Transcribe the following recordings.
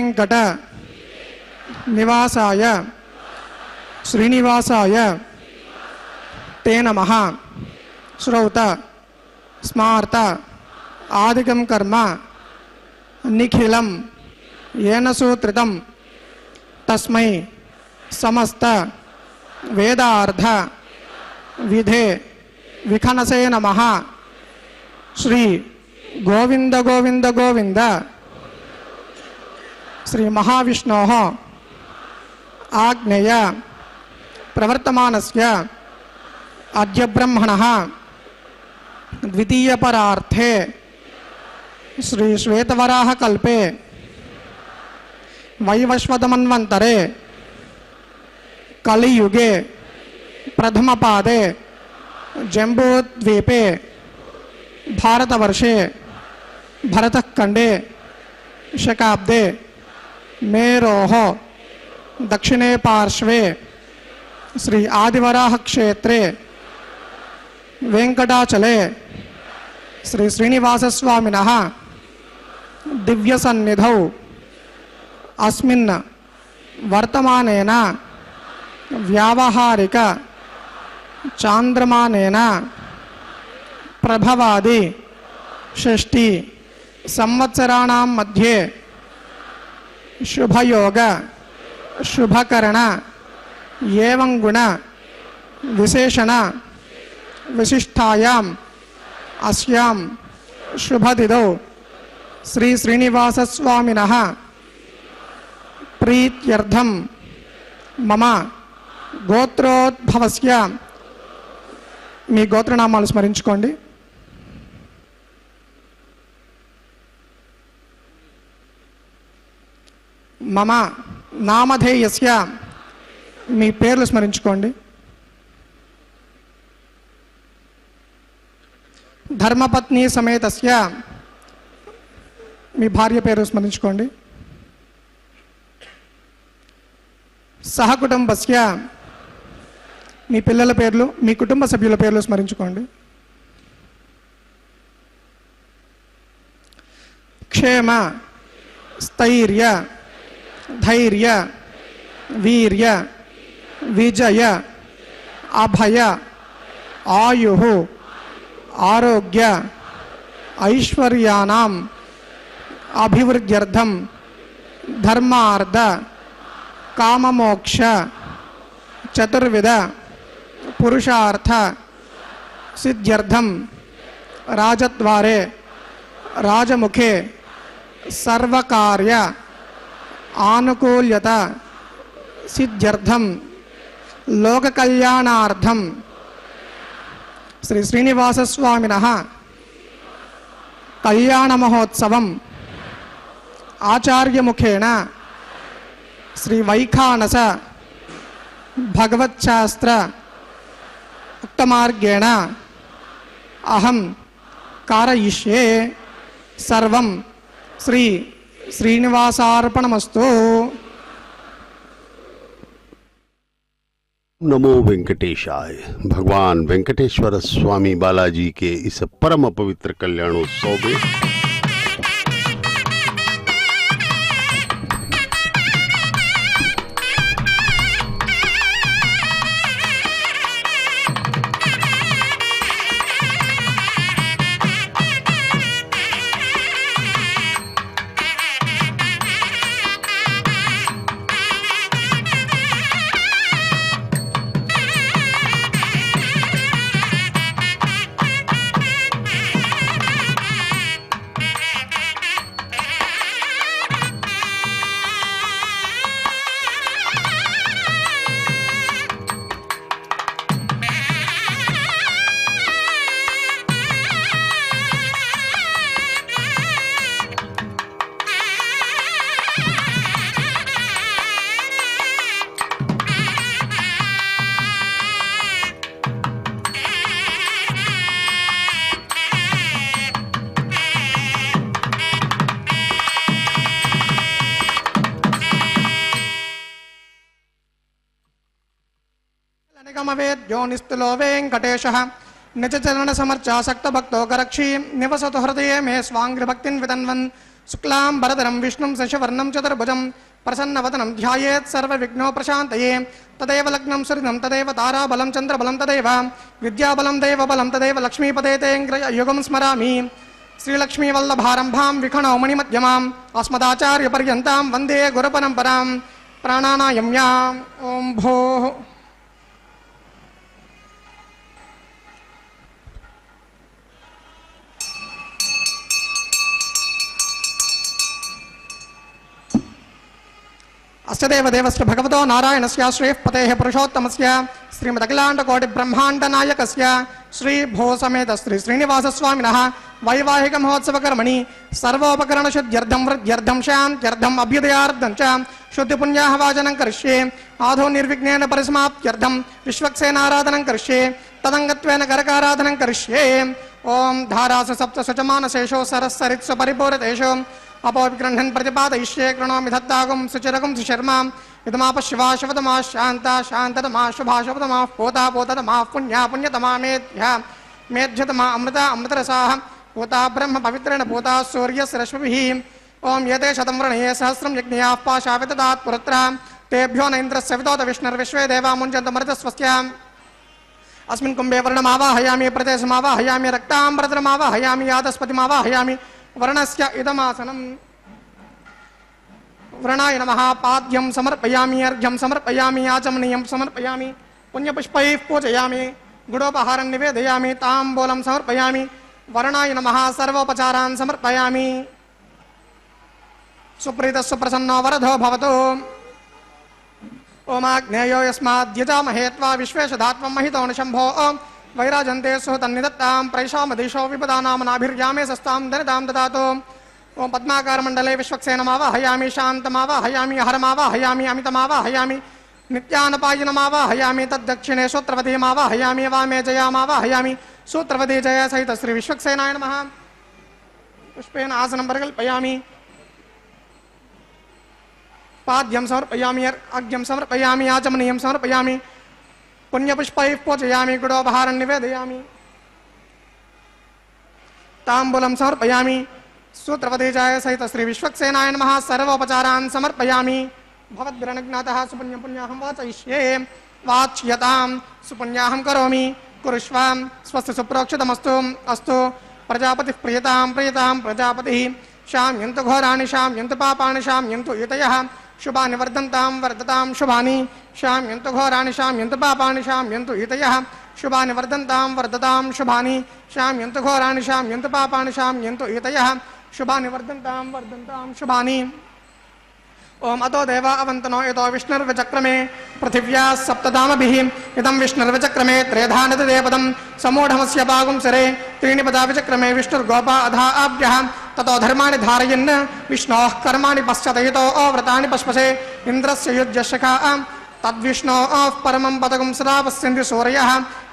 वेंकट निवासाय श्रीनिवासाय ते नमः। श्रौत स्मार्त आदिकं कर्म निखिलं येन सूत्रितं तस्मै समस्त वेदार्थ विधे विखनसे नमः। श्री गोविंद गोविंद गोविंद श्री महाविष्णोः आज्ञेय प्रवर्तमानस्य अद्य ब्रह्मणः द्वितीय परार्थे श्री श्वेतवराह कल्पे वैवस्वतमन्वन्तरे कलियुगे प्रथम पादे जम्बूद्वीपे भारतवर्षे भरतखंडे शकाब्दे मेरोः दक्षिणे पार्श्वे श्री आदिवराह क्षेत्रे वेंकटाचले श्री श्रीनिवासस्वामिनः दिव्यसन्निधौ अस्मिन् वर्तमानेन व्यावहारिक चांद्रमानेन प्रभवादि षष्टि संवत्सराणां मध्ये शुभयोग शुभकरण एवं गुण विशेषण विशिष्टायाम् अस्यां शुभतिथौ श्री श्रीनिवासस्वामिनः प्रीत्यर्थं मम गोत्रोद्भवस्य మీ గోత్రనామాలు స్మరించుకోండి. మమ నామధేయస్య మీ పేర్లు స్మరించుకోండి. ధర్మపత్ని సమేతస్య మీ భార్య పేరు స్మరించుకోండి. సహకుటుంబస్య మీ పిల్లల పేర్లు మీ కుటుంబ సభ్యుల పేర్లు స్మరించుకోండి. క్షేమ స్థైర్య ధైర్య వీర్య విజయ అభయ ఆయు ఆరోగ్య ఐశ్వర్యానాం అభివృద్ధ్యర్థం ధర్మార్థ కామమోక్ష చతుర్విధ पुरुषार्थ सिद्ध्यर्थम राजद्वारे राजमुखे सर्वकार्य आनुकूल्यता सिद्ध्यर्थम लोक कल्याणार्थम श्री श्रीनिवासस्वामिनः कल्याण महोत्सवम आचार्यमुखेन श्री वैखानस भगवच्छास्त्र उक्तमार्गेण अहम कारयिष्ये सर्वं श्री श्रीनिवासार्पणमस्तु। नमो वेंकटेशाय। भगवान वेंकटेश्वर स्वामी बालाजी के इस परम पवित्र कल्याणोत्सव में निगमवेद्यो निस्तुलो वेंकटेशः निज चरण समर्चासक्त भक्तो करक्षी निवसतु हृदये मे स्वांग्र भक्तिं वितन्वन् शुक्लांबरधरं विष्णुं शशिवर्णं चतुर्भुजं प्रसन्नवदनं ध्यायेत् सर्वविघ्नोपशान्तये तदेव लग्नं सुहृदं तदेव ताराबलं चन्द्रबलं तदेव विद्याबलं देवबलं तदेव लक्ष्मीपदे ते युगं स्मरामि श्रीलक्ष्मीवल्लभारम्भां विखणो मणिमध्यमाम् अस्मदाचार्यपर्यन्तां वन्दे गुरुपरम्परां प्राणानायम्याम् ॐ भोः अष्टदेव देवस्य भगवतो नारायणस्य श्रीः पतेः पुरुषोत्तमस्य श्रीमदखिलाण्डकोटिब्रह्माण्डनायकस्य श्री भो समेत श्री श्रीनिवासस्वामिनः वैवाहिक महोत्सवकर्मणि सर्वोपकरणशुद्ध्यर्थं वृद्ध्यर्थं शान्त्यर्थम् अभ्युदयार्थं च शुद्धिपुण्याहवाचनं करिष्ये आधो निर्विघ्नेन परिसमाप्त्यर्थं विश्वक्सेनाराधनं करिष्ये तदङ्गत्वेन करकाराधनं करिष्ये ओं धारासु सप्तशतमानशेषो सरस्सरित्सु परिपूरितेषु अपोविगृह्णन् प्रतिपादयिष्ये कृणोमि धत्तागुं सुचिरगुं सुशर्मां इदमापः शिवा शिवतमा शान्ता शान्ततमा शुभा शुभतमा पोता पोततमा पुण्या पुण्यतमा मेध्या मेध्यतमा अमृता अमृतरसाः पोता ब्रह्म पवित्रेण पोता सूर्यस्य रश्मिभिः ओं यते शतं वृणये सहस्रं यज्ञयाः पाशाविददात् पुरत्रा तेभ्यो न इन्द्रस्य विदोत विष्णुर्विश्वे देवा मुञ्चन्तमृतस्वस्याम् अस्मिन् कुम्भे वर्णमावाहयामि प्रदेशमावाहयामि रक्ताम्बरधरमावाहयामि यादस्पतिमावाहयामि वर्णस्य इदमासनम् व्रणाय नमः पाद्यं समर्पयामि अर्घ्यं समर्पयामि आचमनीयं समर्पयामि पुण्यपुष्पैः पूजयामि गुडोपहारं निवेदयामि ताम्बूलं समर्पयामि वर्णाय नमः सर्वोपचारान् समर्पयामि सुप्रीतः सुप्रसन्नो वरदो भवतु ओमाग्नेयो यस्माद्यजामहे त्वा विश्वेशधात्वं महितो निशम्भो वैराजन्ते सुहतन्निदत्तां प्रैषामधीशो विपदानामनाभिर्यामे सस्तां दरितां ददातु ओं पद्माकारमण्डले विश्वक्सेनमावाहयामि शान्तमावाहयामि हरमावाहयामि अमितमावाहयामि नित्यानपायनमावाहयामि तद्दक्षिणे सूत्रवतीमावाहयामि वामे जयामावाहयामि सूत्रवती जय सहित श्री विश्वक्सेनाय नमः पुष्पेन आसनं परिकल्पयामि पाद्यं समर्पयामि अर्घ्यं समर्पयामि आचमनीयं समर्पयामि पुण्यपुष्पैः पूजयामि गुडोपहारं निवेदयामि ताम्बूलं समर्पयामि सूत्रवती जय सहित श्री विश्वक्सेनाय नमः सर्वोपचारान् समर्पयामि भवद्भिरनुज्ञातः सुपुण्यं पुण्याहं वाचयिष्ये वाच्यतां सुपुण्याहं करोमि कुरुष्वां स्वस्य सुप्रोक्षितमस्तु अस्तु प्रजापतिः प्रियतां प्रियतां प्रजापतिः शाम्यन्तु घोराणि शाम्यन्तु पापानि शाम्यन्तु इतयः शुभानि वर्धन्तां वर्धतां शुभानि शाम्यन्तु घोराणि शाम्यन्तु पापानि शाम्यन्तु इतयः शुभानि वर्धन्तां वर्धतां शुभानि शाम्यन्तु घोराणि शाम्यन्तु पापानि शाम्यन्तु इतयः शुभानि वर्धन्तां वर्धन्तां शुभानि ओम अतो देवा अवन्तनो यतो विष्णुर्विचक्रमे पृथिव्याः सप्तधामभिः इदं विष्णुर्विचक्रमे त्रेधानतिदेपदं समूढमस्य पागुंसरे त्रीणि पदा विचक्रमे विष्णुर्गोपा अधा आभ्यः ततो धर्माणि धारयन् विष्णोः कर्माणि पश्यतयतो व्रतानि पश्पसे इन्द्रस्य युज्यशखा तद्विष्णोः परमं पदकं सदा पश्यन्ति सूर्यः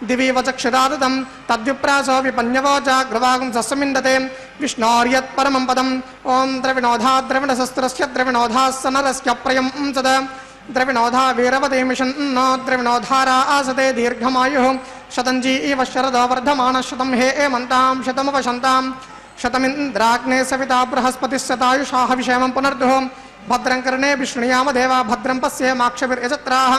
दिवि वचक्षुरादतं तद्विप्रासो विपन्यवो जाग्रवागं सस्मिन्दते विष्णोर्यत् परमं पदम् ओं द्रविणोधा द्रविणशस्त्रस्य द्रविणोधास्य नरस्य प्रयं सद द्रविणोधा वीरवते मिषन्नो द्रविणोधारा आसते दीर्घमायुः शतञ्जी इव शरदो वर्धमानः शतं हे एमन्तां शतमुपशन्तां शतमिन्द्राग्ने सविता बृहस्पतिः शतायुषाः विषयमं पुनर्दुः भद्रं कर्णे विष्णुयाम देवा भद्रं पश्येमाक्षभिर्यजत्राः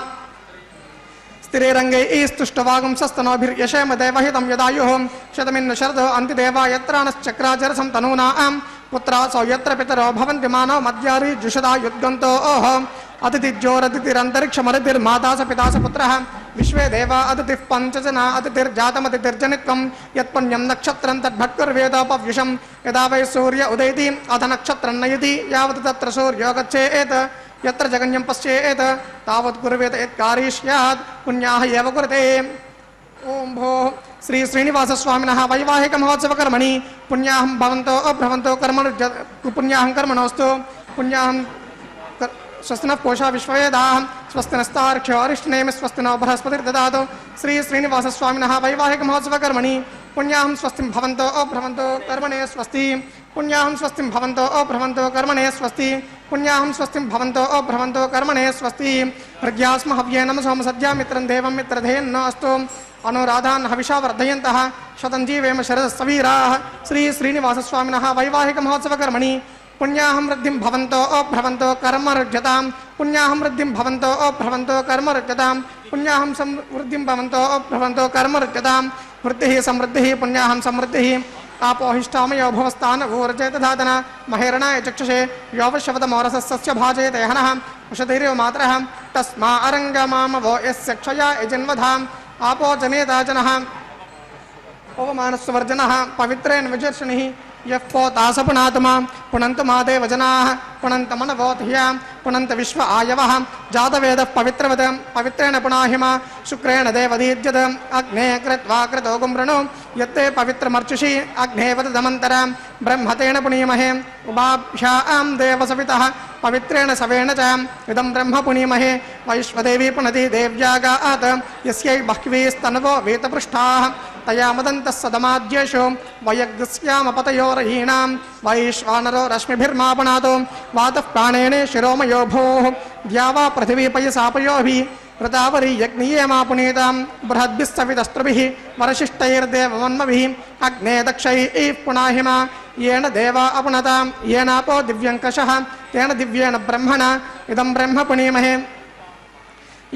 स्थिरेरङ्गैः स्तुष्टवागुं सस्तनोभिर्यशेम देवहितं यदायुः शतमिन्न शरदो अन्तिदेवा यत्राणश्चक्राचरसं तनूनां पुत्रासौ यत्र पितरो भवन्ति मानव मद्यारी जुषदा युद्गन्तो ओह अतिथिज्योरतिथिरन्तरिक्षमतिर्माता स पिता स पुत्रः विश्वे देवा अतिथिः पञ्चजना अतिथिर्जातमतिथिर्जनित्वं यत्पुण्यं नक्षत्रं तद्भट्कुर्वेदोपव्युषं यदा वै सूर्य उदयति अथ नक्षत्रं नयति यावत् तत्र सूर्यो गच्छेत् यत्र जगन्यं पश्येत् तावत् कुर्वेत यत्कारी स्यात् पुण्याः एव कुरुते ओं भो श्री श्रीनिवासस्वामिनः वैवाहिक महोत्सवकर्मणि पुण्याहं भवन्तो अभ्रवन्तो कर्मणो पुण्याहं कर्मणोऽस्तु पुण्याहं स्वस्ति नः पूषा विश्ववेदाः स्वस्ति नस्तार्क्ष्यो अरिष्टनेमि स्वस्ति नो बृहस्पतिर्ददातु श्री श्रीनिवासस्वामिनः वैवाहिक महोत्सवकर्मणि पुण्याहं स्वस्तिं भवन्तो अभ्रवन्तो कर्मणे स्वस्ति पुण्याहं स्वस्तिं भवन्तो अभ्रवन्तो कर्मणे स्वस्ति पुण्याहं स्वस्तिं भवन्तो अभ्रवन्तो कर्मणे स्वस्ति प्रज्ञास्म हव्येन सोमसद्या मित्रं देवं मित्रधेन्न अस्तु अनुराधान् हविषा वर्धयन्तः शतं जीवेम शरदस्सवीराः श्री श्रीनिवासस्वामिनः वैवाहिक महोत्सवकर्मणि पुण्याहं वृद्धिं भवन्तो भ्रवन्तो कर्मरुज्यतां पुण्याहं वृद्धिं भवन्तो भ्रवन्तो कर्मरुज्यतां पुण्याहं समृद्धिं भवन्तो भ्रवन्तो कर्मरुज्यतां वृद्धिः समृद्धिः पुण्याहं समृद्धिः आपोहिष्ठामयो भुवस्तान ऊर्जेतधातन महेरणाय चक्षुषे योवशवतमोरसस्य भाजयत यहनः उषधीर्यो मातरः तस्मा अरङ्गमामवो यस्य क्षया यजन्वधाम् आपो जनेता जनः पवमानस्वर्जनः पवित्रेण विजर्षणिः यः पोतास पुनातमा पुनन्त मादेव जनाः पुनन्त मनवो धिया पुनन्त विश्व आयवः जातवेदः पवित्रवत् पवित्रेण पुनाहिमा शुक्रेण देवदीज्यत अग्ने कृत्वा कृतो गुम्रणो यत्ते पवित्रमर्चुषि अग्ने वददमन्तरा ब्रह्मतेन पुनीमहे उभाभ्यां देवसवितः पवित्रेण सवेन च इदं ब्रह्म पुनीमहे वैश्वदेवी पुनति देव्यागात् यस्यै बह्वीस्तनवो वेतपृष्ठाः तया मदन्तः सदमाद्येषु वयग्स्यामपतयोरहीणां वैश्वानरो रश्मिभिर्मापणातो वातः प्राणेन शिरोमयो भूः द्यावा पृथिवी पयसापयोभिः वृतावरी यज्ञीयमापुनीतां बृहद्भिस्सवितस्त्रुभिः वरशिष्टैर्देवमन्मभिः अग्ने दक्षैः पुनाहिमा येन देवा अपुनतां येनापो दिव्यङ्कषः तेन दिव्येन ब्रह्मणा इदं ब्रह्म पुनीमहे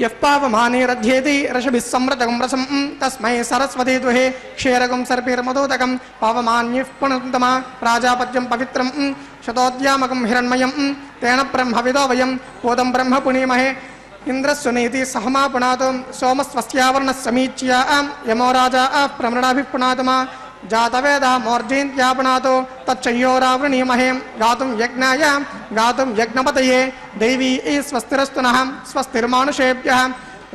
यः पावमानीरध्येति रशभिः संवृतकं रसं तस्मै सरस्वती दुहे क्षीरकं सर्पिर्मधुतकं पावमान्यः पुनन्तमा प्राजापत्यं पवित्रं शतोद्यामकं हिरण्मयं तेन ब्रह्मविदो वयं कोदं ब्रह्म पुनीमहे इन्द्रस्वनीति सहमा पुनातो सोमस्वस्यावर्णः समीच्या यमो राजा प्रमृणाभिः पुनातमा जातवेदा मोर्जयन्त्यापुनातो तच्चयोरावृणीमहे गातुं यज्ञाय गातुं यज्ञपतये दैवी स्वस्तिरस्तु नः स्वस्तिर्मानुषेभ्यः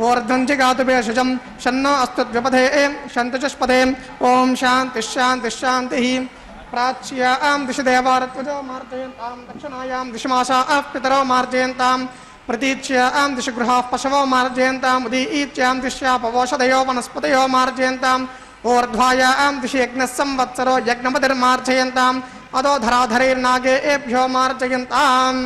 ओर्ध्वञ्च गातुभेषजं शन्नो अस्तु द्विपदे शन्तचष्पदे ॐ शान्तिः प्राच्यां दिशि देवारत्वजो मार्जयन्तां दक्षिणायां दिशमाशाः पितरो मार्जयन्तां प्रतीच्यां दिशि गृहाः पशवो मार्जयन्ताम् उदीच्यां दिश्यापवोषधयो वनस्पतयो मार्जयन्ताम् ऊर्ध्वायां दिशि यज्ञः संवत्सरो यज्ञपतिर्मार्जयन्ताम् अधो धराधरैर्नागे एभ्यो मार्जयन्ताम्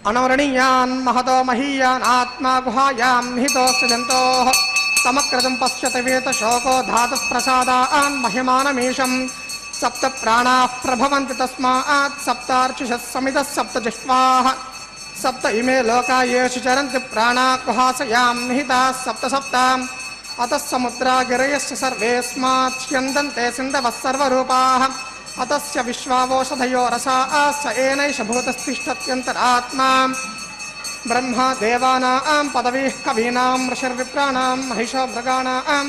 अनवरणीयान् महतो महीयान् आत्मा गुहायां निहितोऽस्य जन्तोः समक्रतुं पश्यति वेतशोको धातुः प्रसादान् महिमानमीशम् सप्त प्राणाः प्रभवन्ति तस्मात् सप्तार्चिषः समितः सप्त जिह्वाः सप्त इमे लोका येषु चरन्ति प्राणा गुहासयां निहिताः सप्त सप्ताम् अतः समुद्रा गिरयश्च सर्वेऽस्मात् स्यन्दन्ते सिन्धवः सर्वरूपाः अतस्य विश्वावोषधयो रसाः स एनैष भूतस्तिष्ठत्यन्तरात्मा ब्रह्मा देवानां पदवीः कवीनां ऋषिर्विप्राणां महिषो मृगाणां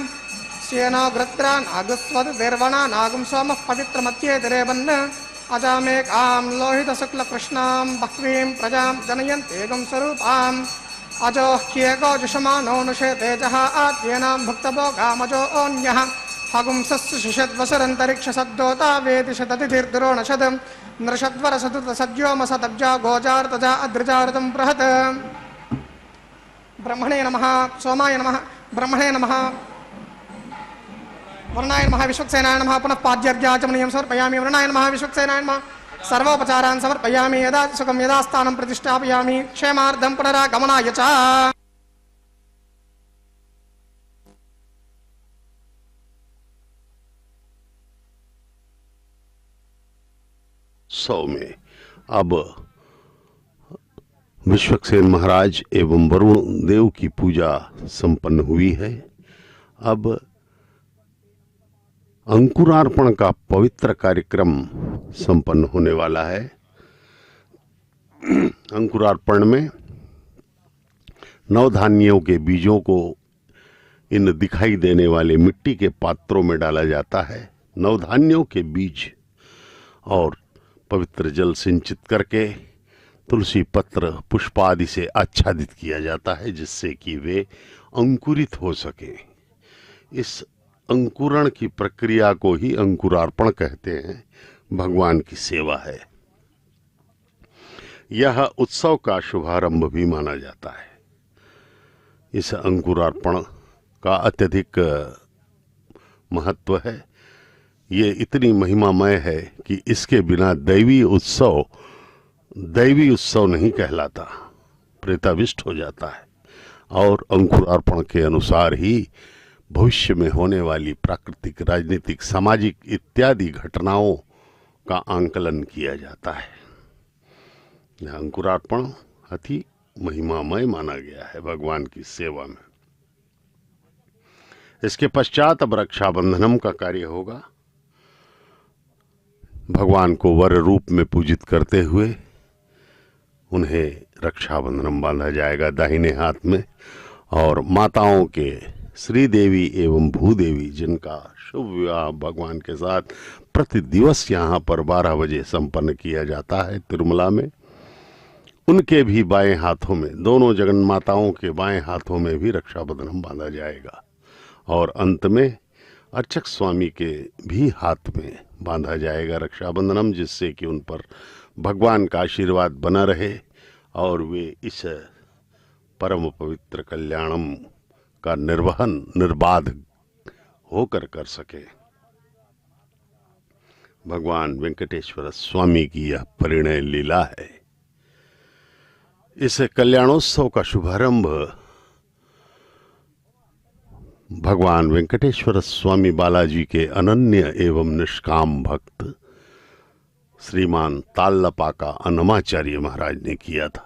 श्येनो गृत्रा नागस्वद्भिर्वणा नागुं सोमः पवित्रमत्येतिरेवन् अजामेकां लोहितशुक्लकृष्णां बह्वीं प्रजां जनयन्तेगं स्वरूपाम् अजो ह्येको जुषमानो नुषे तेजः आद्येनां भुक्तभोगामजो ओन्यः हगुंसस्सु शिषद्वसुरन्तरिक्षसद्दोता वेति शततिथिर्दुरोणशत् नृषद्वरसदुतसद्योमसदब्जा गोजार्तजा अद्रिजार्तं बृहत् ब्रह्मणे नमः सोमाय नमः ब्रह्मणे नमः वरुणाय नमः विश्वक्सेनाय नमः पुनः पाद्यार्घ्याचमनीयं समर्पयामि वरुणाय नमः विश्वक्सेनाय नमः सर्वोपचारान् समर्पयामि यदा सुखं यदा स्थानं प्रतिष्ठापयामि क्षेमार्थं पुनरागमनाय च सौ में अब विश्वक्सेन महाराज एवं वरुण देव की पूजा संपन्न हुई है। अब अंकुरार्पण का पवित्र कार्यक्रम संपन्न होने वाला है। अंकुरार्पण में नवधान्यों के बीजों को इन दिखाई देने वाले मिट्टी के पात्रों में डाला जाता है। नवधान्यों के बीज और पवित्र जल सिंचित करके तुलसी पत्र पुष्प आदि से आच्छादित किया जाता है, जिससे कि वे अंकुरित हो सके। इस अंकुरण की प्रक्रिया को ही अंकुरार्पण कहते हैं। भगवान की सेवा है। यह उत्सव का शुभारंभ भी माना जाता है। इस अंकुरार्पण का अत्यधिक महत्व है। ये इतनी महिमामय है कि इसके बिना दैवी उत्सव नहीं कहलाता, प्रेताविष्ट हो जाता है। और अंकुरार्पण के अनुसार ही भविष्य में होने वाली प्राकृतिक, राजनीतिक, सामाजिक इत्यादि घटनाओं का आंकलन किया जाता है। यह अंकुरार्पण अति महिमामय माना गया है भगवान की सेवा में। इसके पश्चात अब रक्षाबंधनम का कार्य होगा। भगवान को वर रूप में पूजित करते हुए उन्हें रक्षाबंधनम बांधा जाएगा दाहिने हाथ में, और माताओं के श्री देवी एवं भूदेवी जिनका शुभ विवाह भगवान के साथ प्रति दिवस यहाँ पर 12 बजे संपन्न किया जाता है तिरुमला में, उनके भी बाएं हाथों में, दोनों जगन माताओं के बाएं हाथों में भी रक्षाबंधनम बांधा जाएगा, और अंत में अर्चक स्वामी के भी हाथ में बांधा जाएगा रक्षाबंधनम, जिससे कि उन पर भगवान का आशीर्वाद बना रहे और वे इस परम पवित्र कल्याणम का निर्वहन निर्बाध होकर कर सके। भगवान वेंकटेश्वर स्वामी की यह परिणय लीला है। इस कल्याणोत्सव का शुभारंभ भगवान वेंकटेश्वर स्वामी बालाजी के अनन्य एवं निष्काम भक्त श्रीमान ताल्लपाका अन्नमाचार्य महाराज ने किया था,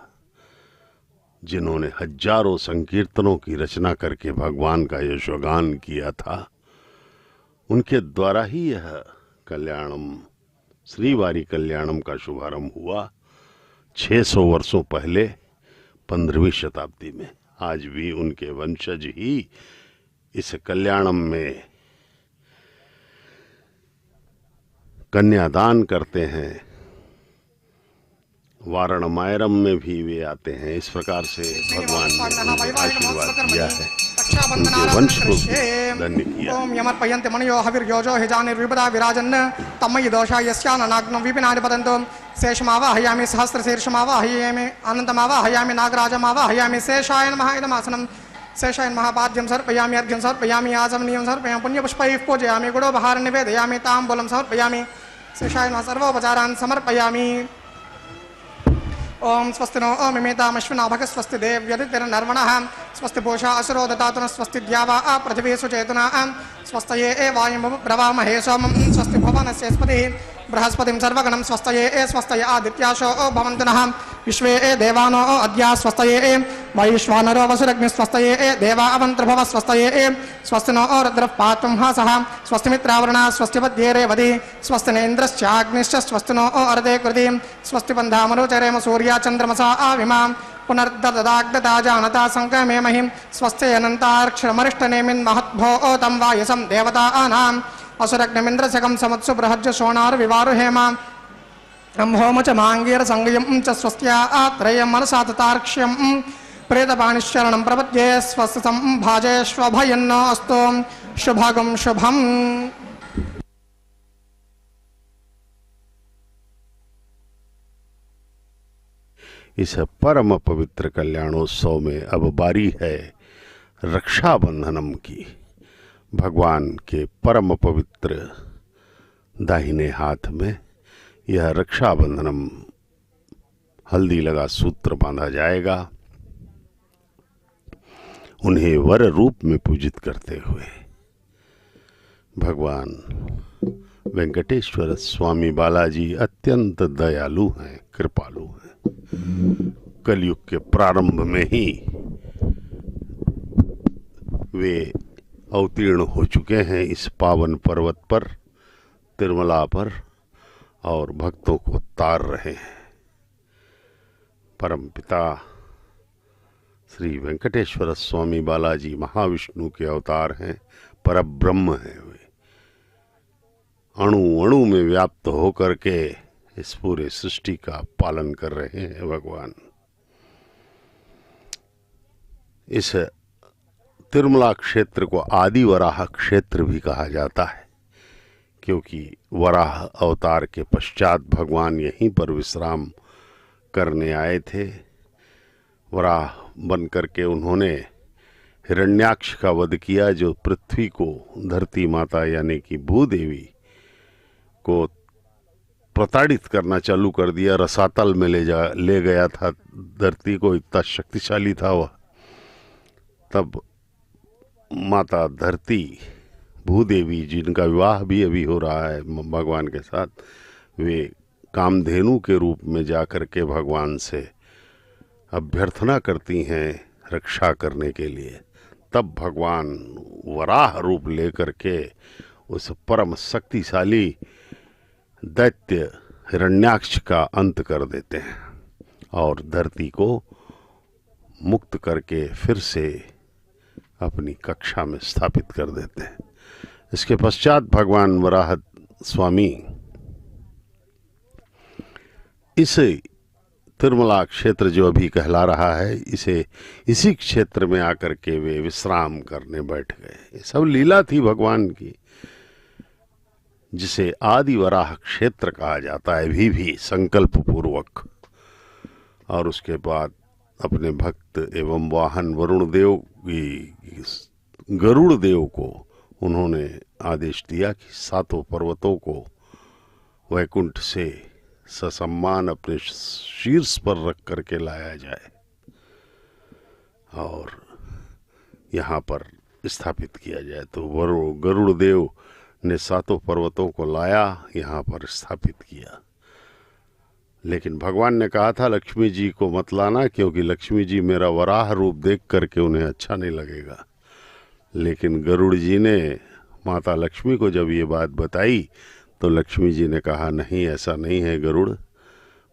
जिन्होंने हजारों संकीर्तनों की रचना करके भगवान का यशोगान किया था। उनके द्वारा ही यह कल्याणम, श्रीवारी कल्याणम का शुभारंभ हुआ 600 वर्षों पहले 15वीं शताब्दी में। आज भी उनके वंशज ही इस कल्याणम में कन्यादान करते हैं। वारणमायरम में भी वे आते हैं। इस प्रकार से भगवान ने आशीर्वाद दिया है, उनके वंश को धन्य किया। ओम यमर्पयन्ते मणयो हविर्योजो हिजानिर्विपदा विराजन् तमयि दोषा यस्याननाग्नं विपिनानि पतन्तु शेषमावाहयामि सहस्रशीर्षमावाहयामि अनन्तमावाहयामि नागराजमावाहयामि शेषाय नमः इदमासनं शेषाय महापाद्यं समर्पयामि अर्घ्यं समर्पयामि आचमनीयं समर्पयामि पुण्यपुष्पैः पूजयामि गुडोपहारं निवेदयामि ताम्बूलं समर्पयामि शेषाय नमः सर्वोपचारान् समर्पयामि। ओम स्वस्ति नो मिमेतामश्विना भग स्वस्ति देव्यदितिर्नर्मणः स्वस्ति पूषा असुरो ददातु स्वस्ति द्यावा पृथिवी सुचेतना स्वस्तये वायुं प्रवामहे सोमं स्वस्ति भुवनस्य स्पतिः बृहस्पतिं सर्वगणं स्वस्तये स्वस्तये आदित्याशो भवन्तु नः विश्वे देवानो अद्या स्वस्तये वैश्वानरो वसुरग्निः स्वस्तये देवा अवन्त्रभव स्वस्तये स्वस्ति नो रुद्रः पातुं हासः स्वस्ति मित्रावरुणः स्वस्ति पद्ये रेवती स्वस्ति नेन्द्रश्चाग्निश्च स्वस्ति नो अर्धे कृति स्वस्ति बन्धामनुचरेम सूर्या चन्द्रमसा आविमां पुनर्ददाग्दता जानता संकमे महिं स्वस्ति अनन्तार्क्षमरिष्टनेमिन् महद्भो तं वायसं देवतानाम् असुरग्निमिन्द्रशकं समुत्सु बृहज्ज सोणार विवारु हेमा होम च मांगीर संगयं च स्वस्त्या आत्रयं मनसा ततार्क्ष्यं प्रेतपाणिशरणं प्रपद्ये स्वस्तं भाजेष्वभयन्न अस्तु शुभगं शुभम्। इस परम पवित्र कल्याणोत्सव में अब बारी है रक्षाबंधनम की। भगवान के परम पवित्र दाहिने हाथ में यह रक्षाबंधनम हल्दी लगा सूत्र बांधा जाएगा, उन्हें वर रूप में पूजित करते हुए। भगवान वेंकटेश्वर स्वामी बालाजी अत्यंत दयालु हैं, कृपालु हैं। कलयुग के प्रारंभ में ही वे अवतीर्ण हो चुके हैं इस पावन पर्वत पर, तिरुमला पर, और भक्तों को तार रहे हैं। परम पिता श्री वेंकटेश्वर स्वामी बालाजी महाविष्णु के अवतार हैं, परब्रह्म हैं। वे अणु अणु में व्याप्त होकर के इस पूरे सृष्टि का पालन कर रहे हैं भगवान। इस तिरुमला क्षेत्र को आदि वराह क्षेत्र भी कहा जाता है, क्योंकि वराह अवतार के पश्चात भगवान यहीं पर विश्राम करने आए थे। वराह बन करके उन्होंने हिरण्याक्ष का वध किया, जो पृथ्वी को, धरती माता यानी कि भूदेवी को प्रताड़ित करना चालू कर दिया, रसातल में ले गया था धरती को, इतना शक्तिशाली था वह। तब माता धरती भूदेवी, जिनका विवाह भी अभी हो रहा है भगवान के साथ, वे कामधेनु के रूप में जाकर के भगवान से अभ्यर्थना करती हैं रक्षा करने के लिए, तब भगवान वराह रूप लेकर के उस परम शक्तिशाली दैत्य हिरण्याक्ष का अंत कर देते हैं और धरती को मुक्त करके फिर से अपनी कक्षा में स्थापित कर देते हैं। इसके पश्चात भगवान वराह स्वामी इस तिरुमला क्षेत्र जो अभी कहला रहा है, इसी क्षेत्र में आकर के वे विश्राम करने बैठ गए। ये सब लीला थी भगवान की, जिसे आदि वराह क्षेत्र कहा जाता है अभी भी संकल्प पूर्वक। और उसके बाद अपने भक्त एवं वाहन वरुण देव की गरुड़ देव को उन्होंने आदेश दिया कि सातों पर्वतों को वैकुंठ से ससम्मान अपने शीर्ष पर रख करके लाया जाए और यहाँ पर स्थापित किया जाए। तो गरुड़ देव ने सातों पर्वतों को लाया, यहाँ पर स्थापित किया। लेकिन भगवान ने कहा था लक्ष्मी जी को मत लाना, क्योंकि लक्ष्मी जी मेरा वराह रूप देख करके उन्हें अच्छा नहीं लगेगा। लेकिन गरुड़ जी ने माता लक्ष्मी को जब ये बात बताई तो लक्ष्मी जी ने कहा नहीं, ऐसा नहीं है गरुड़,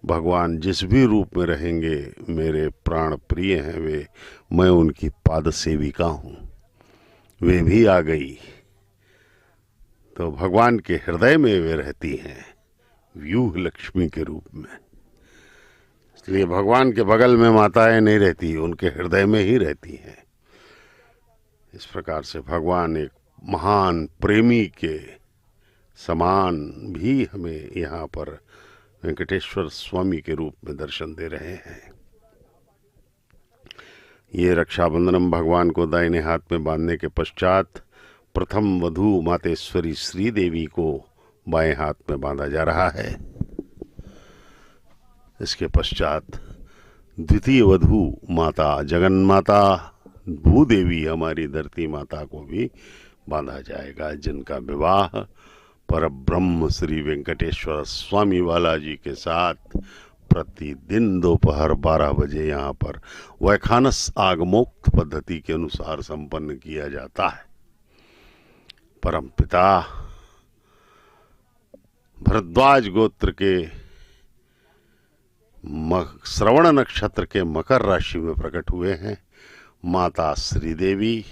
भगवान जिस भी रूप में रहेंगे मेरे प्राण प्रिय हैं वे, मैं उनकी पाद सेविका हूँ। वे भी आ गई तो भगवान के हृदय में वे रहती हैं व्यूह लक्ष्मी के रूप में। इसलिए भगवान के बगल में माताएं नहीं रहती, उनके हृदय में ही रहती हैं। इस प्रकार से भगवान एक महान प्रेमी के समान भी हमें यहाँ पर वेंकटेश्वर स्वामी के रूप में दर्शन दे रहे हैं। ये रक्षाबंधनम भगवान को दाहिने हाथ में बांधने के पश्चात प्रथम वधू मातेश्वरी श्री देवी को बाएं हाथ में बांधा जा रहा है। इसके पश्चात द्वितीय वधू माता जगन्माता भूदेवी हमारी धरती माता को भी बांधा जाएगा, जिनका विवाह परब्रह्म श्री वेंकटेश्वर स्वामी बालाजी के साथ प्रतिदिन दोपहर 12 बजे यहाँ पर वैखानस आगमोक्त पद्धति के अनुसार संपन्न किया जाता है। परमपिता भरद्वाज गोत्र के श्रवण नक्षत्र के मकर राशि में प्रकट हुए हैं। माता श्रीदेवी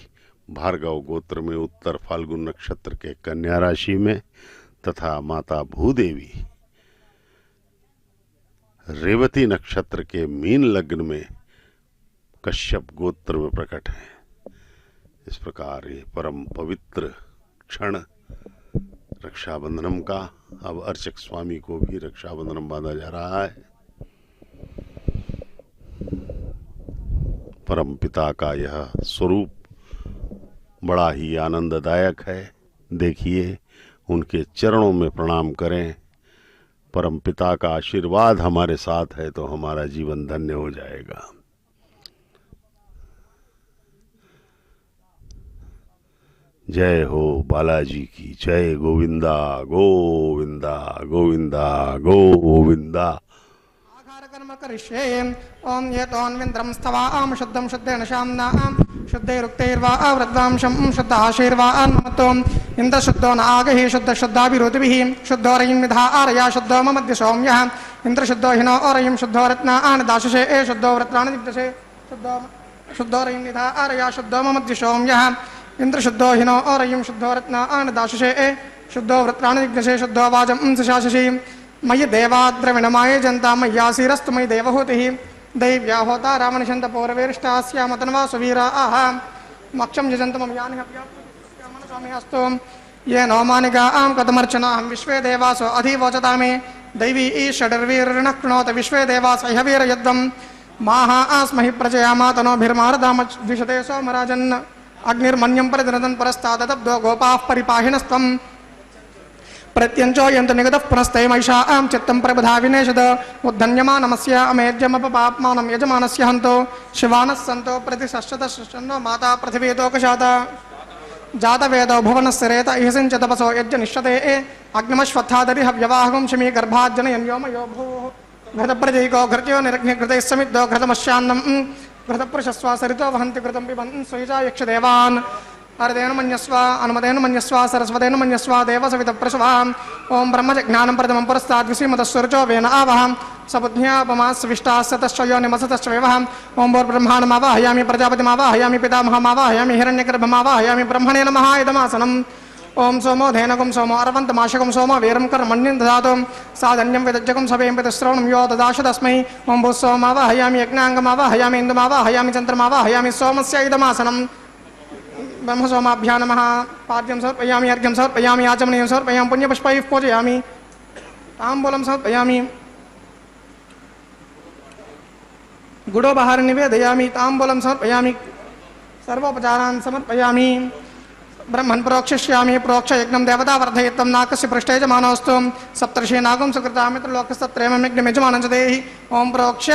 भार्गव गोत्र में उत्तर फाल्गुन नक्षत्र के कन्या राशि में तथा माता भूदेवी रेवती नक्षत्र के मीन लग्न में कश्यप गोत्र में प्रकट है। इस प्रकार ये परम पवित्र क्षण रक्षाबंधनम का, अब अर्चक स्वामी को भी रक्षाबंधनम बांधा जा रहा है। परम पिता का यह स्वरूप बड़ा ही आनंददायक है। देखिए, उनके चरणों में प्रणाम करें। परम पिता का आशीर्वाद हमारे साथ है तो हमारा जीवन धन्य हो जाएगा। जय हो बालाजी की जय। गोविंदा गोविंदा गोविंदा गोविंदा। कर्म करिष्ये। ओम येतोन्विन्द्रं स्तवाम शुद्धं शुद्धेन शाम्नां शुद्धैरुक्तैर्वा वृद्वांशं शुद्धाशीर्वान्मतो इन्द्र शुद्धो नागहि शुद्ध शुद्धाभिरुतिभिः शुद्धो रयिं विधारया शुद्धो ममद्य सौम्यः इन्द्र शुद्धो हिनो रयिं शुद्धो रत्नान् दाशसे ए शुद्धो वृत्राणि दिग्दशे शुद्धो रयिं विधारया शुद्धो ममद्य सौम्यः इन्द्र शुद्धो हिनो रयिं शुद्धो रत्नान् दाशसे ए शुद्धो वृत्राणि दिग्दशे शुद्धो वाजं सशाशि मयि देवाद्रविणमाये जनता मय्यासीरस्तु मयि देवहूतिः दैव्या होता रामनिषन्त पौरवेरिष्टास्यामतन्वा सुवीरा आह मक्षं यजन्त मम यानि मनस्वामी अस्तु ये नवमानिका आं कथमर्चनाहं विश्वे देवासो अधिवोचता मे दैवी ईषडर्वीर्णः कृणोत विश्वे देवास इहवीर यद्वं माहा आस्महि प्रजया मातनोभिर्मारदाम द्विषते सोमराजन् अग्निर्मन्यं परिदनदन् परस्तादब्दो गोपाः परिपाहिनस्त्वं प्रत्यंचो यंत निगत पुनस्ते महिषा आम चित्तं प्रबधा विनेशद उद्धन्यमानमस्य अमेध्यमपपाप्मानं यजमानस्य हन्तो शिवानः सन्तो प्रतिशश्चतश्चन्नो माता पृथिवीतोकशात जातवेदो भुवनस्य रेत इहसिञ्च तपसो यज्ञनिष्यते अग्निमश्वत्थादरिह व्यवाहगं शमी गर्भाज्जनयन् व्योमयो भूः घृतप्रजैको घृत्यो निरग्निघृतैः समिद्धो घृतमश्यान्नम् घृतपुरुषस्व सरितो वहन्ति घृतं पिबन् स्वयुजा यक्षदेवान् हरदेन मन्यस्व अनुमदेन मन्यस्व सरस्वतेन मन्यस्व देवसवितप्रसवाम् ओं ब्रह्मज्ञानं प्रथमं पुरस्ताद् विसीमतस्वरजो वेन आवहं सबुद्ध्यापमास्विष्टास्य तश्च योनिमसतश्च व्यवहम् ओं भोर्ब्रह्माणमावाहयामि प्रजापतिमावाहयामि पितामहमावाहयामि हिरण्यगर्भमावाहयामि ब्रह्मणे नमः इदमासनम् ओं सोमो धेनकं सोमो अरवन्तमाशकं सोमो वीरं कर्मण्यं ददातु साधन्यं विदज्जकं सभें पितश्रवणं यो ददाश तस्मै ओं भूस्सोमावाहयामि यज्ञाङ्गमावाहयामि इन्दुमावाहयामि चन्द्रमावाहयामि सोमस्य इदमासनम् ब्रह्मसोमाभ्यां नमः पाद्यं समर्पयामि अर्घ्यं समर्पयामि आचमनीयं समर्पयामि पुण्यपुष्पैः पूजयामि ताम्बूलं समर्पयामि गुडोपहारं निवेदयामि ताम्बूलं समर्पयामि सर्वोपचारान् समर्पयामि ब्रह्मन् प्रोक्षिष्यामि प्रोक्षयज्ञं देवता वर्धयित्वं नाकस्य पृष्ठे यजमानोऽस्तु सप्तर्षि नागं सुकृतामित्रलोकस्तत्रयमं यजमानं च देहि ओं प्रोक्ष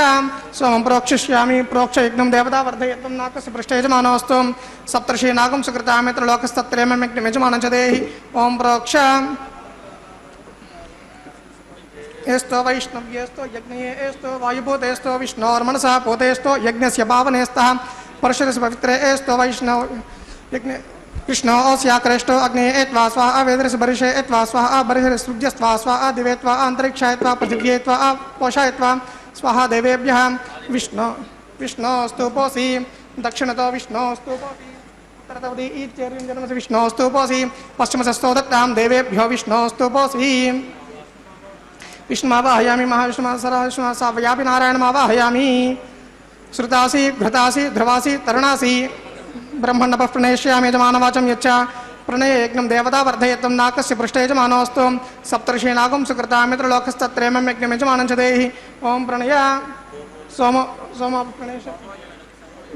सोमं प्रोक्षिष्यामि प्रोक्षयज्ञं देवता वर्धयित्वं नाकस्य पृष्ठे यजमानोऽस्तु सप्तर्षि नागं सुकृतामित्रलोकस्तत्रयमं यजमानं च देहि ओं प्रोक्ष एस्तो वैष्णव्येस्तो यज्ञेस्तो वायुभूतेस्तो विष्णोर्मनसः पूतेस्तो यज्ञस्य पावनेस्तः परशुरस्य पवित्रे एस्तो वैष्णव यज्ञ कृष्णो ओस्याक्रेष्टो अग्ने एत्वा स्वाहा वेदरस बरिषे एत्वा स्वाहा बरिषे सूर्यस्त्वा स्वाहा दिवेत्वा अंतरिक्षायत्वा पृथिव्येत्वा पोषायत्वा स्वाहा देवेभ्यः विष्णोस्तुपोऽसि दक्षिणतो विष्णोस्तुपोऽसि उत्तरतोऽधि इत्यर्जुनजन्मसि विष्णोस्तुपोऽसि पश्चिमसस्तो दत्तां देवेभ्यो विष्णोस्तुपोऽसि विष्णुमावाहयामि महाविष्णुः साव्यापि नारायणमावाहयामि श्रुतासि घृतासि ध्रुवासि तरुणासि ब्रह्मण्डपः प्रणेष्यामि यजमानवाचं यच्च प्रणययज्ञं देवता वर्धयित्वं नाकस्य पृष्ठे यजमानोऽस्तु सप्तर्षि नागं सुकृतामित्रलोकस्तत्रयमं यज्ञं यजमानं च देहि ओं प्रणय सोम प्रणेश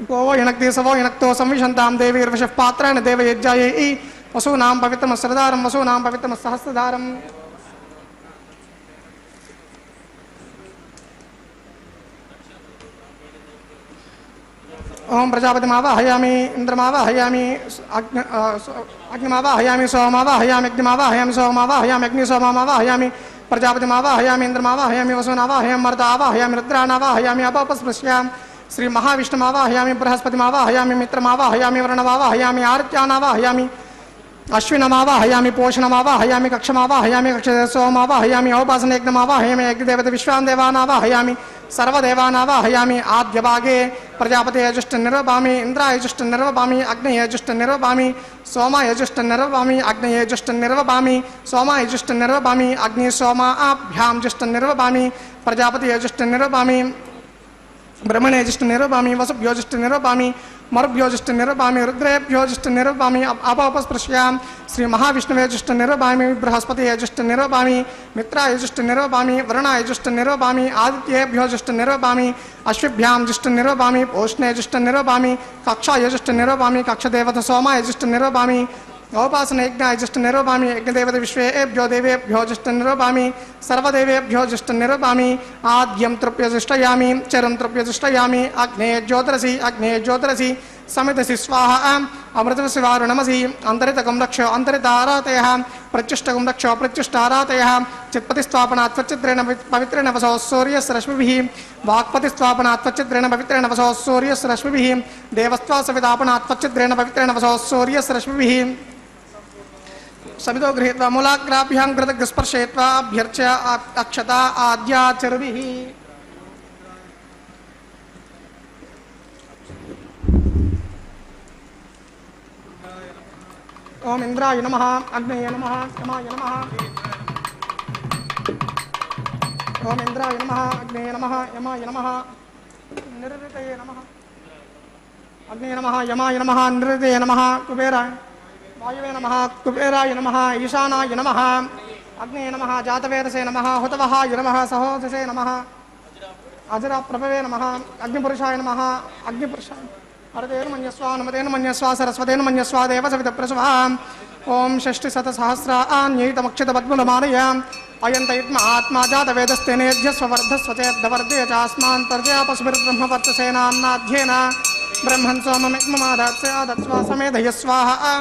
गोवो युनक्ति सवो युनक्तो संविशन्तां देवीर्वशः पात्रेण देवयज्ञायै वसूनां पवित्रमस्रदारं वसूनां पवित्रमस्सहस्रदारम् ओं प्रजापतिमावाहयामि इन्द्रमावाहयामि अग्निमावाहयामि सोममावाहयामि अग्निमावाहयामि सोममावाहयामि अग्निसोममावाहयामि प्रजापतिमावाहयामि इन्द्रमावाहयामि वसूनावाहयामि मर्तावाहयामि रुद्राणावाहयामि अपपस्पृश्यामि श्री महाविष्णुमावाहयामि बृहस्पतिमावाहयामि मित्रमावाहयामि वरुणमावाहयामि आदित्यानावाहयामि अश्विनमावाहयामि पोषणमावाहयामि कक्षमावाहयामि कक्षदेवसोमावाहयामि औपासनयज्ञमावाहयामि यज्ञदेवता विश्वान् देवानावाहयामि सर्वदेवानावाहयामि आद्यभागे प्रजापतियजुष्टनिर्वपामि इन्द्रायजुष्टनिर्वपामि अग्नियजुष्टनिर्वपामि सोमायजुष्टनिर्वपामि अग्नियजुष्टनिर्वपामि सोमायजुष्टनिर्वपामि अग्निसोमाभ्यां जुष्टनिर्वपामि प्रजापतियजुष्टनिर्वपामि ब्रह्मणेजुष्टनिर्वपामि वसुभ्योजुष्टनिर्वपामि मरुभ्योजुष्टनिर्वपामि रुद्रेभ्योजुष्टनिर्वपामि अपपस्पृश्यामि श्री महाविष्णुवेजुष्टनिर्वपामि बृहस्पतियजुष्टनिर्वपामि मित्रायजुष्टनिर्वपामि वरुणायजुष्टनिर्वपामि आदित्येभ्योजुष्टनिर्वपामि अश्विभ्यां जुष्टनिर्वपामि पोष्णेजुष्टनिर्वपामि कक्षायजुष्टनिर्वपामि कक्षदेवता सोमायजुष्टनिर्वपामि औपासनयज्ञायजुष्टनिर्वपामि यज्ञदेवता विश्वेभ्यो देवेभ्यो जुष्टनिर्वपामि सर्वदेवेभ्यो जुष्टनिर्वपामि आद्यं तृप्यजुष्टयामि चरं तृप्यजुष्टयामि अग्नेय ज्योतिरसि समितसि स्वाहा अमृतमसि वारुणमसि अन्तरितकं रक्षो अन्तरितारातयः प्रत्युष्टकं रक्षो प्रत्युष्टारातयः चित्पतिस्त्वापनात् त्वच्चित्रेण पवित्रेण वसो सूर्यस्य रश्मिभिः वाक्पतिस्त्वापनात् त्वच्चित्रेण पवित्रेण वसो सूर्यस्य रश्मिभिः देवस्त्वा सवितापनात् त्वच्चित्रेण पवित्रेण वसो सूर्यस्य रश्मिभिः समितो गृहीत्वा मूलाग्राभ्यां कृतस्पर्शयित्वा अभ्यर्च्य अक्षता आद्याचरुभिः ओम इंद्राय नमः अग्नये नमः यमाय नमः ओम इंद्राय नमः अग्नये नमः यमाय नमः निरृतये नमः अग्नये नमः यमाय नमः निरृतये नमः कुबेराय वायुवे नमः कुबेराय नमः ईशानाय नमः अग्नये नमः जातवेदसे नमः हुतवहाय नमः सहोदसे नमः अजराप्रभवे नमः अग्निपुरुषाय नमः अग्निपुरुषाय हरतेन मन्यस्वा नमतेन मन्यस्वा सरस्वतेन मन्यस्वा देवसवितप्रसवाम् ओम षष्टिशतसहस्राण्यैतमक्षितपद्मुलमानयाम् अयन्तयुग्म आत्मा जातवेदस्तेनेध्यस्ववर्धस्व चेद्धवर्धे चास्मान्तर्जयापशुभिर्ब्रह्मवर्चसेनान्नाध्येन ब्रह्मन् सोममिग्ममादत्स्वा समेधय स्वाहा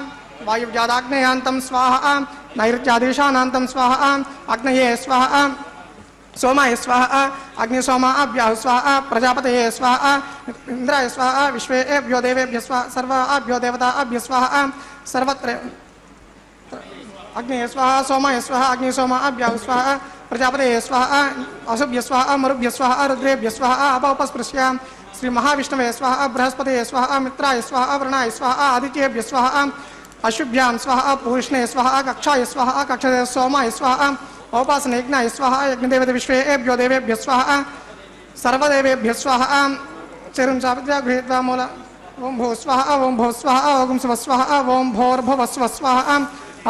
वायुव्यादाग्नेयान्तं स्वाहा नैऋत्यादेशानान्तं स्वाहा अग्नये स्वाहा सोमाय स्वाहा अग्निसोमाभ्यः स्वाहा प्रजापतये स्वाहा इंद्राय स्वाहा विश्वेभ्यो देवेभ्यः स्वाहा सर्वाभ्यो देवताभ्यः स्वाहा सर्वत्र अग्नये स्वाहा सोमाय स्वाहा अग्निसोमाभ्यः स्वाहा प्रजापतये स्वाहा असुभ्यः स्वाहा मरुभ्यः स्वाहा रुद्रेभ्यः स्वाहा अपस्पृश्य श्री महाविष्णवे स्वाहा बृहस्पतये स्वाहा मित्राय स्वाहा वरुणाय स्वाहा आदित्येभ्यः स्वाहा अशुभ्यां स्वाहा पूष्णे स्वाहा कक्षाय स्वाहा कक्षाय सोमाय स्वाहा औपासन यज्ञाय स्वाहा यज्ञदेवते विश्वेभ्यो देवेभ्यः स्वाहा सर्वदेवेभ्यः स्वाहा चिरं चापत्या गृहीत्वा मूल ओं भो स्वाहा ओं भो स्वाहा ओं शिव स्वाहा ओं भोर्भुवः स्वः स्वाहा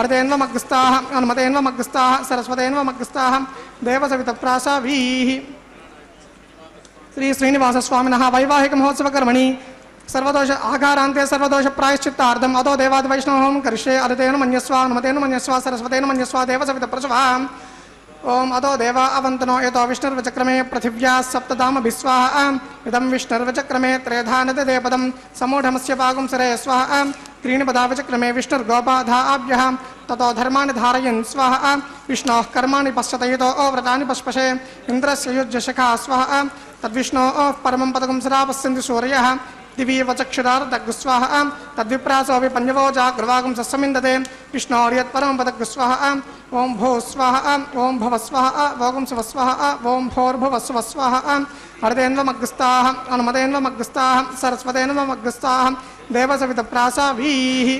अर्धेन्वमग्रस्ताः अनुमतेन्वमग्रस्ताः सरस्वतेन्वमग्रस्ताः देवसवितप्रासावीः श्री श्रीनिवासस्वामिनः वैवाहिक महोत्सव कर्मणि सर्वदोष आघारान्ते सर्वदोष प्रायश्चित्तार्थम् अतो देवादिवैष्णवं करिष्ये अर्धेन मन्यस्व अनुमतेन मन्यस्व सरस्वतेन मन्यस्व देवसवितप्रसवाम् ओम अतो देवा अवन्तनो यतो विष्णुर्वचक्रमे पृथिव्या सप्तधामभिस्वाहा इदं विष्णुर्वचक्रमे त्रेधानददेपदं समूढमस्य पागुंसरे स्वाहा त्रीणि पदावचक्रमे विष्णुर्गोपाधाभ्यः ततो धर्माणि धारयन् स्वाहा विष्णोः कर्माणि पश्यतयतो व्रतानि पश्पशे इन्द्रस्य युज्यशिखा स्वाहा तद्विष्णोः परमं पदकं सदा पश्यन्ति सूर्यः दिवी वचक्षुरार्धग्स्वाहा तद्विप्रासोऽपि पञ्चवो जाग्रवागं सस्समिन्दते विष्णोर्यत्परमं पदग्स्वाहा ओं भो स्वाहा ओं भव स्वाहा भोगं शिव स्वाहा ओं भोर्भुवः स्वः स्वाहा अर्धेन्वमग्रस्ताः अनुमतेन्वमग्रस्ताः सरस्वतेन्वमग्रस्ताः देवसवितप्रासावीः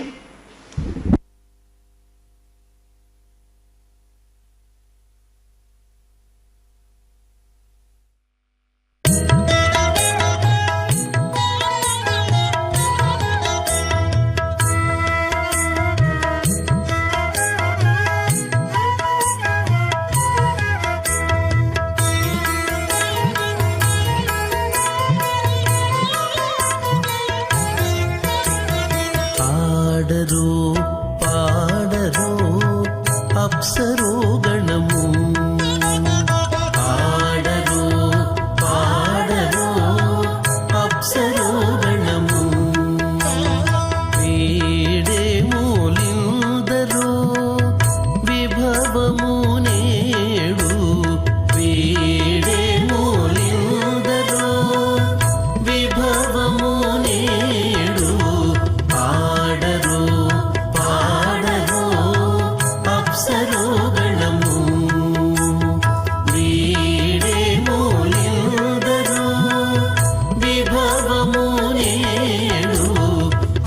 పాడరో అప్సరో గణము పాడరో పాడరో అప్సరో గణము వీడే మూలిందరో విభవము నేడు వీడే మూలిందరో విభవము నేడు పాడరో పాడరో అప్సరో గణము వీడే మూలిందరో విభవము నేడు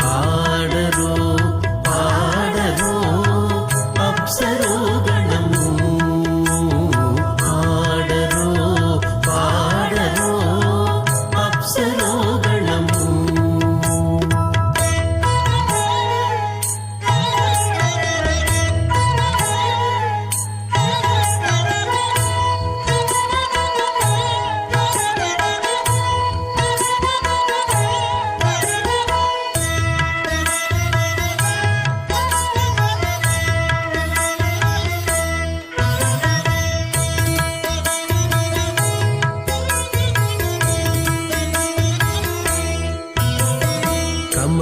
పాడరో పాడరో అప్సరో గణము పాడరో పాడరో అప్సరో గణము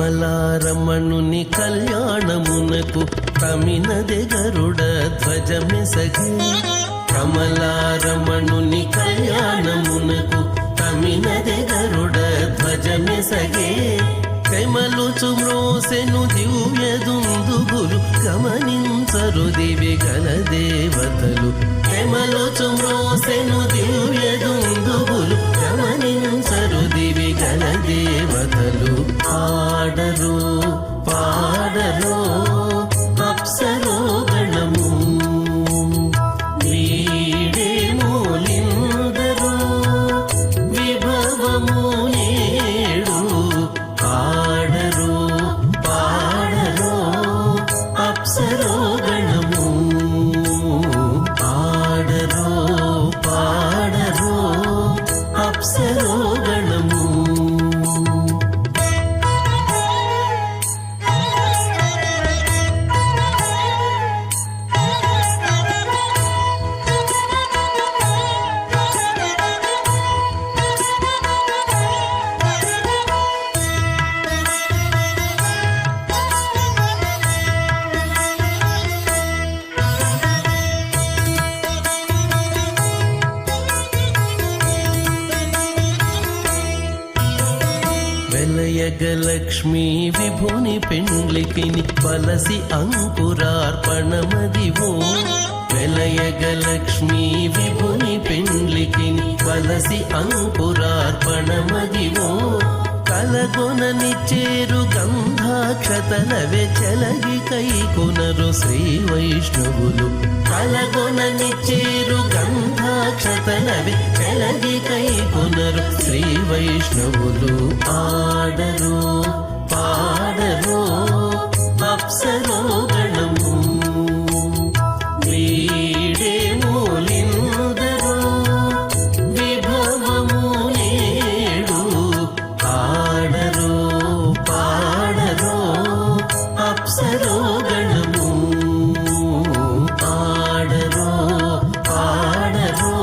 కమలారమణుని కళ్యాణమునకు తమినదె గరుడ ధ్వజమెసగే కమలారమణుని కళ్యాణమునకు తమినదె గరుడ ధ్వజమెసగే కైమలుచు మ్రోసెను దివ్య దుందుగులు గమనించరు దివి గల దేవతలు కైమలుచు మ్రోసెను దివ్య దుందుగులు గమనించరు దివి గల దేవతలు పాడరో పాడరో అప్సరో గణము వీడే మూలిందరో విభవము నేడు పాడరో పాడరో అప్సరో గణము పాడరో పాడరో అప్సరో గణము వెలయగలక్ష్మీ విభుని పెండ్లికిని వలసి అంకురార్పణమదివో వెలయగలక్ష్మీ విభుని పెండ్లికిని వలసి అంకురార్పణమదివో కలగొనని చేరు గంధాక్షతలవే చెలగి కైకొనరు శ్రీ వైష్ణవులు కలగొనని చేరు గంధాక్షతలవే చెలగి కైకొనరు శ్రీ వైష్ణవులు ఆడరు పాడరు అప్సరో గణము వీడే మూలిందరో విభవము నేడు ఆడరు పాడరు అప్సరో గణము ఆడరు పాడరు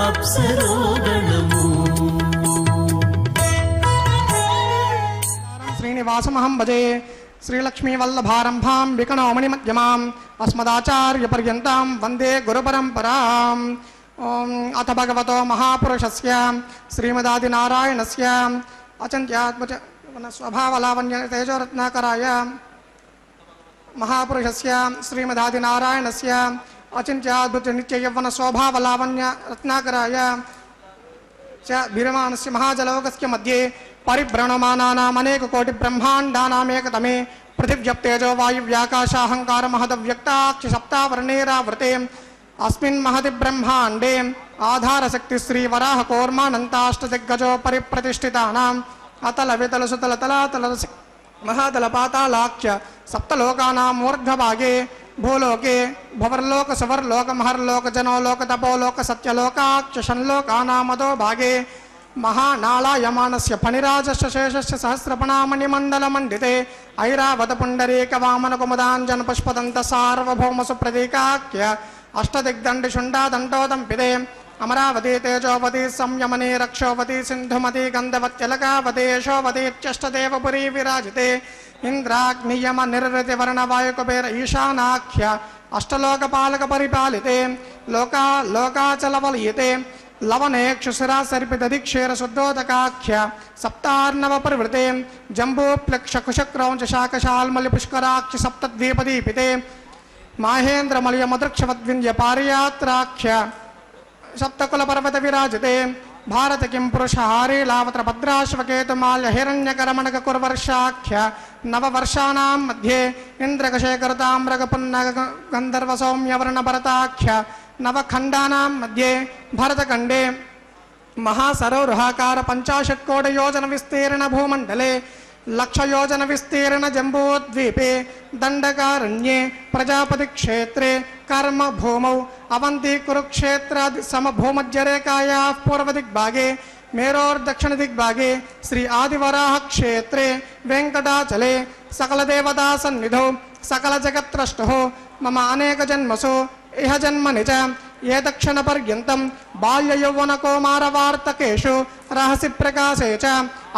అప్సరో గణము శ్రీనివాసమహం భజే శ్రీలక్ష్మీవల్లభారంభాం వికణోమణి మధ్యమాం అస్మదాచార్యపర్యంతం వందే గురుపరంపరాం. అథ భగవతో మహాపురుషస్య శ్రీమదాదినారాయణస్య అచింత్యాత్మజ స్వభావలావణ్య తేజోరత్నాకరాయ మహాపురుషస్య శ్రీమదాదినారాయణస్య అచింత్యాద్భుత నిత్యయౌవన స్వభావలావణ్య రత్నాకరాయ భీరమానస్య మహాజలౌకస్య మధ్యే పరిభ్రమమానానామనేక కోటి బ్రహ్మాండానామేకతమే పృథివ్యప్తేజో వాయువ్యాకాశాహంకార మహదవ్యక్తాక్షి సప్తావర్ణేరావృతే అస్మిన్ మహతి బ్రహ్మాండే ఆధారశక్తి శ్రీ వరాహ కూర్మానంతాష్టదిగ్గజో పరిప్రతిష్ఠితానాం అతల వితల సుతల తలాతల మహాతల పాతాళాఖ్య సప్తలోకానాం మూర్ధ్వభాగే భూలోకే భవర్లోక సువర్లోక మహర్లోక జనోలోక తపోలోక సత్యలోకాక్ష షణ్లోకానామదో భాగే మహానాళాయమానస్య ఫణిరాజస్య శేషస్య సహస్రపణామణిమండలమండితే ఐరావత పుండరీక వామన కుముదాంజన పుష్పదంత సార్వభౌమ సుప్రతీకాఖ్య అష్టదిగ్దండి శుండాదండోదంపిదే అమరావతి తేజోవతి సంయమనే రక్షోవతి సింధుమతి గంధవత్యలకావతి యశోవతీత్యష్టదేవపురీ విరాజితే ఇంద్రాగ్నియమ నిర్వృతి వర్ణవాయుకుబేర ఈశానాఖ్య అష్టలోకపాలక పరిపాలితే లోకాచలవలీయతే లవనేక్షుశిరా సరిపిదధిక్షేర శుద్ధోదకాఖ్య సప్తార్ణవ పరివృతే జంబూప్లక్ష కుశక్రౌంచ శాకశాల్మలి పుష్కరాక్ష సప్తద్వీపదీపితే మాహేంద్రమలయ మదృక్షవద్వింధ్య పారియాత్రాఖ్య సప్తకుల పర్వత విరాజితే భారత కిం పురుషహారీ లావత్ర భద్రాశ్వకేతుమాల్య హిరణ్యకరమణక కుర్వర్షాఖ్య నవవర్షాణాం మధ్యే ఇంద్రకశేఖరతామ్రగపున్నగ గంధర్వ సౌమ్యవర్ణ భరతాఖ్య నవఖండానాం మధ్యే భరతఖండే మహాసరోరుహాకార 50 కోటియోజన విస్తీర్ణ భూమండలే లక్షయోజన విస్తీర్ణ జంబూద్వీపే దండకారణ్యే ప్రజాపతి క్షేత్రే కర్మ భూమౌ అవంతి కురుక్షేత్రాది సమభూమధ్యరేఖాయా పూర్వదిగ్భాగే మేరోర్దక్షిణ దిగ్భాగే శ్రీ ఆదివరాహ క్షేత్రే వెంకటాచలే సకల దేవతా సన్నిధౌ సకల జగత్రష్టో మమ అనేక జన్మసు ఇహ జన్మని చ ఏ దక్షిణ పర్యంతం బాల్య యౌవన కౌమార వార్తకేషు రహసి ప్రకాశే చ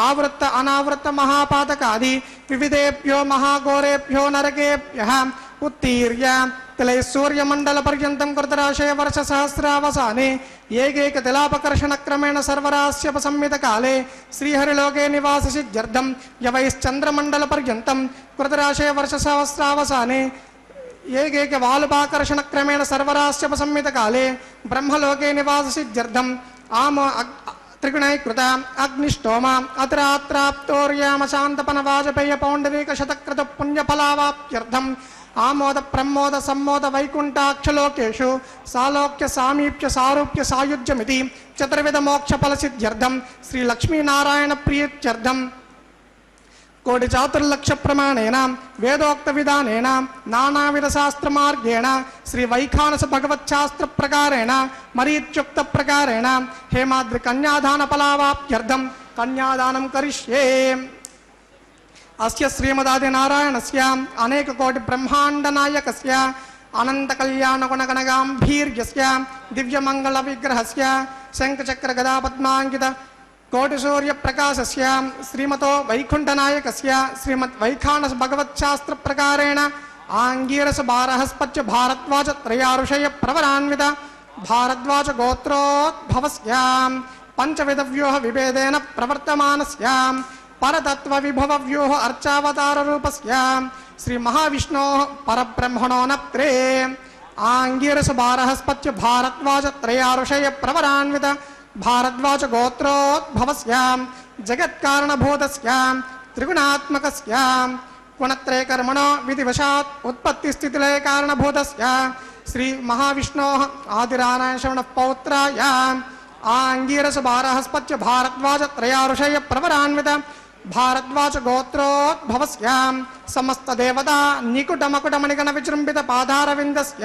ఆవృత్త అనావృత్త మహాపాతకాది వివిధేభ్యో మహాఘోరేభ్యో నరకేభ్యః ఉత్తీర్య తిలై సూర్యమండల పర్యంతం కృతరాశే వర్ష సహస్రావసానే ఏకైక తిలాపకర్షణ క్రమేణ సర్వరాస్యపసంమిత కాలే శ్రీహరిలోకే నివాస సిద్ధ్యర్థం యవైశ్చంద్రమండల పర్యంతం కృతరాశే వర్ష సహస్రావసానే ఏకైక వాలుపాకర్షణ క్రమేణ సర్వరాస్యపసంమిత కాలే బ్రహ్మలోకే నివాస సిద్ధ్యర్థం ఆమ త్రిగుణైకృత అగ్నిష్టోమ అతిరాత్రాప్తోర్యామ శాంతపన వాజపేయ పౌండరీక శతకృత పుణ్యఫలావాప్త్యర్థం ఆమోద ప్రమోద సమ్మోద వైకుంఠాక్షలోకేషు సాలోక్య సామీప్య సారూప్య సాయుధ్యమితి చతుర్విధ మోక్షఫల సిద్ధ్యర్థం శ్రీ లక్ష్మీనారాయణ ప్రీత్యర్థం కోటి చాతుర్లక్ష ప్రమాణేన వేదోక్త విధానేన నానావిధ శాస్త్ర మార్గేణ శ్రీ వైఖానస భగవచ్ఛాస్త్ర ప్రకారేణ మరీత్యుక్త ప్రకారేణ హేమాద్రి కన్యాదాన ఫలావాప్త్యర్థం కన్యాదానం కరిష్యే. అస్య శ్రీమదాది నారాయణస్య అనేక కోటి బ్రహ్మాండ నాయకస్య అనంత కళ్యాణ గుణగణగాంభీర్యస్య దివ్యమంగళ విగ్రహస్య శంఖచక్ర గదా పద్మాంకిత కోటి సూర్య ప్రకాశస్య శ్రీమతో వైకుంఠనాయకస్య శ్రీమద్ వైఖానస భగవచ్ఛాస్త్ర ప్రకారేణ ఆంగీరస బారహస్పత్య భారద్వాజ త్రయారుషయ ప్రవరాన్విత భారద్వాజ గోత్రోద్భవస్య పంచవిధ వ్యూహ విభేదేన ప్రవర్తమానస్య परतत्व विभव व्यूह अर्चावतार रूपस्य श्री महाविष्णोः परब्रह्मणो नत्रे आंगिरस बारहस्पत्य भारद्वाज त्रयारुषय प्रवरान्वित भारद्वाज गोत्रोद्भवस्य जगत्कारणभूतस्य त्रिगुणात्मकस्य गुणत्रय कर्मणो विधिवशात् उत्पत्ति स्थितिलय कारणभूतस्य श्री महाविष्णोः आदिनारायण श्रवण पौत्राय आंगिरस बारहस्पत्य भारद्वाज त्रयारुषय प्रवरान्वित भारद्वाज गोत्रोद्भवस्य समस्त देवता निकुटमकुट मणिगण विजृंभित पादारविंदस्य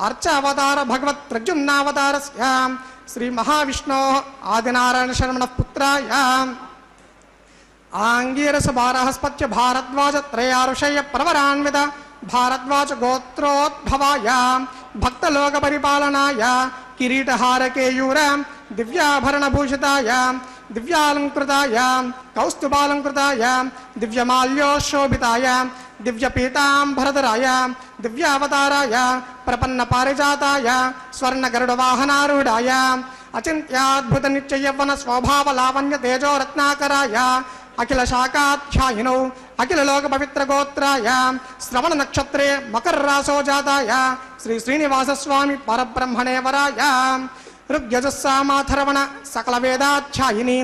अर्चावतार भगवत् प्रद्युम्नावतारस्य श्री महाविष्णोः आदिनारायण शर्मण पुत्राय आंगिरस बारहस्पत्य भारद्वाज त्रयारुषय प्रवरान्वित भारद्वाज गोत्रोद्भवाय भक्तलोक परिपालनाय किरीटहार केयूर दिव्याभरण भूषिताय दिव्यालंकृताय कौस्तुभालंकृताय दिव्यमाल्योशोभिताय दिव्यपीतांबरधराय दिव्यावताराय प्रपन्न पारिजाताय स्वर्ण गरुड़ वाहनारूढ़ाय अचिंत्याद्भुत नित्य यौवन स्वभाव लावण्य तेजो रत्नाकराय अखिल शाखाध्यायिनौ अखिल लोक पवित्र गोत्राय श्रवण नक्षत्रे मकर रासो जाताय श्री श्रीनिवास स्वामी परब्रह्मणे वराय ऋग्यजुस्सामाथर्वण सकल वेदाध्यायिनी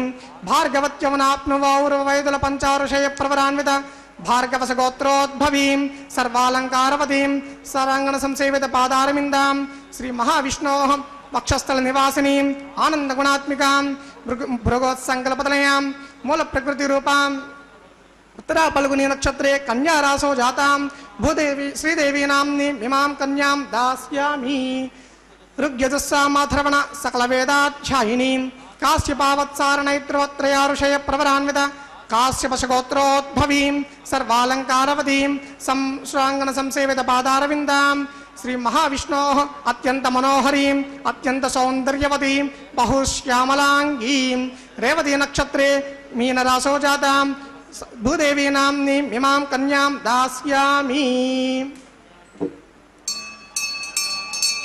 भार्गवत्यवनाप्नुवौर्वैदुल पंचारुषय प्रवरान्वित भार्गवस गोत्रोद्भवीं सर्वालंकारवतीं सरांगण संसेवित पादारविंदां श्री महाविष्णोः वक्षस्थल निवासिनीं आनंद गुणात्मिकां भृगोत्संकल्पतनयां मूल प्रकृति रूपां उत्तरा पल्गुनी नक्षत्रे कन्या रासो जातां भूदेवी श्रीदेवी नाम्नी इमां कन्यां दास्यामि ऋग्यजुस्सामाथर्वण सकल वेदाध्यायिनी काश्यपावत्सारणैत्रवत्रयारुषय प्रवरान्वित काश्यपशगोत्रोद्भवीं सर्वालंकारवतीं संश्रांगण संसेवित पादारविंदां श्री महाविष्णोः अत्यंत मनोहरीं अत्यंत सौंदर्यवतीं बहुश्यामलांगीं रेवती नक्षत्रे मीन रासो जातां भूदेवी नाम्नी इमां कन्यां दास्यामि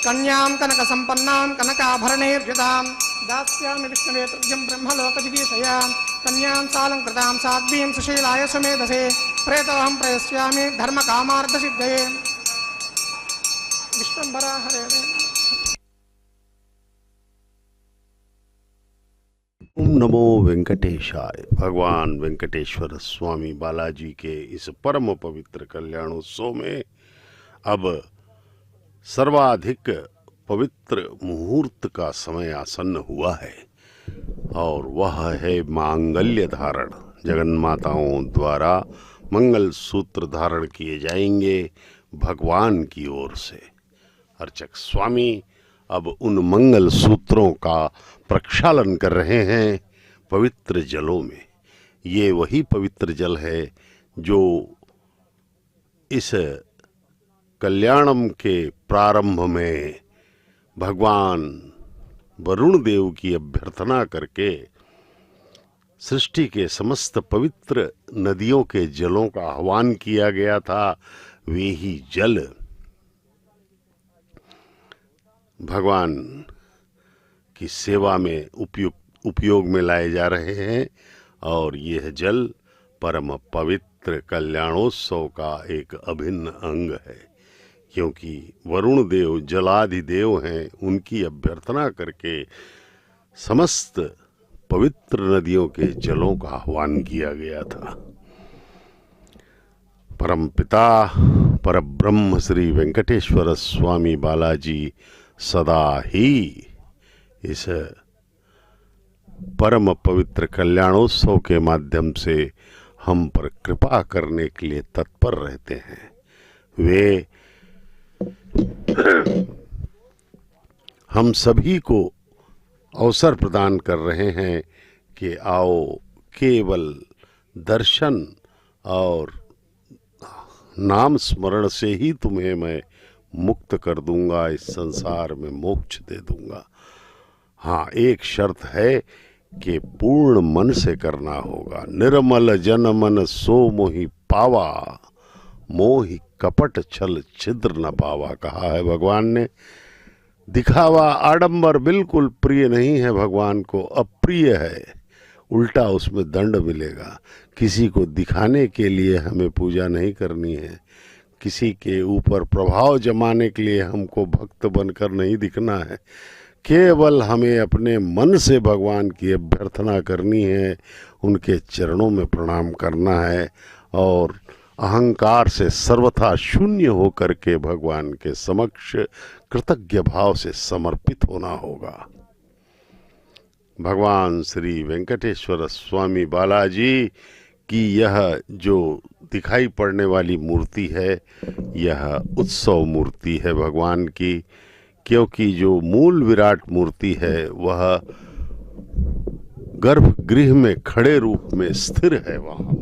कन्यां कनक संपन्नां कनकाभरणैर्युतां दास्यामि विष्णवे तुभ्यं ब्रह्मलोकजिगीषया कन्यां सालंकृतां साध्वीं सुशीलाय सुमेधसे प्रेतोऽहं प्रयस्यामि धर्मकामार्थसिद्धये विश्वम्भरा हरे ओम नमो वेंकटेशाय। भगवान वेंकटेश्वर स्वामी बालाजी के इस परम पवित्र कल्याणोत्सव में अब सर्वाधिक पवित्र मुहूर्त का समय आसन्न हुआ है और वह है मांगल्य धारण। जगन माताओं द्वारा मंगल सूत्र धारण किए जाएंगे भगवान की ओर से। अर्चक स्वामी अब उन मंगल सूत्रों का प्रक्षालन कर रहे हैं पवित्र जलों में। ये वही पवित्र जल है जो इस कल्याणम के प्रारंभ में भगवान वरुण देव की अभ्यर्थना करके सृष्टि के समस्त पवित्र नदियों के जलों का आह्वान किया गया था। वे ही जल भगवान की सेवा में उपयोग में लाए जा रहे हैं और यह जल परम पवित्र कल्याणोत्सव का एक अभिन्न अंग है, क्योंकि वरुण देव जलाधिदेव हैं। उनकी अभ्यर्थना करके समस्त पवित्र नदियों के जलों का आह्वान किया गया था। परम पिता परब्रह्म श्री वेंकटेश्वर स्वामी बालाजी सदा ही इस परम पवित्र कल्याणोत्सव के माध्यम से हम पर कृपा करने के लिए तत्पर रहते हैं। वे हम सभी को अवसर प्रदान कर रहे हैं कि आओ केवल दर्शन और नाम स्मरण से ही तुम्हें मैं मुक्त कर दूंगा, इस संसार में मोक्ष दे दूंगा। हाँ, एक शर्त है कि पूर्ण मन से करना होगा। निर्मल जन मन सो मोहि पावा, मोहि कपट छल छिद्र न पावा, कहा है भगवान ने। दिखावा आडंबर बिल्कुल प्रिय नहीं है भगवान को, अप्रिय है। उल्टा उसमें दंड मिलेगा। किसी को दिखाने के लिए हमें पूजा नहीं करनी है, किसी के ऊपर प्रभाव जमाने के लिए हमको भक्त बनकर नहीं दिखना है। केवल हमें अपने मन से भगवान की अभ्यर्थना करनी है, उनके चरणों में प्रणाम करना है और अहंकार से सर्वथा शून्य होकर के भगवान के समक्ष कृतज्ञ भाव से समर्पित होना होगा। भगवान श्री वेंकटेश्वर स्वामी बालाजी की यह जो दिखाई पड़ने वाली मूर्ति है, यह उत्सव मूर्ति है भगवान की, क्योंकि जो मूल विराट मूर्ति है वह गर्भगृह में खड़े रूप में स्थिर है वहाँ।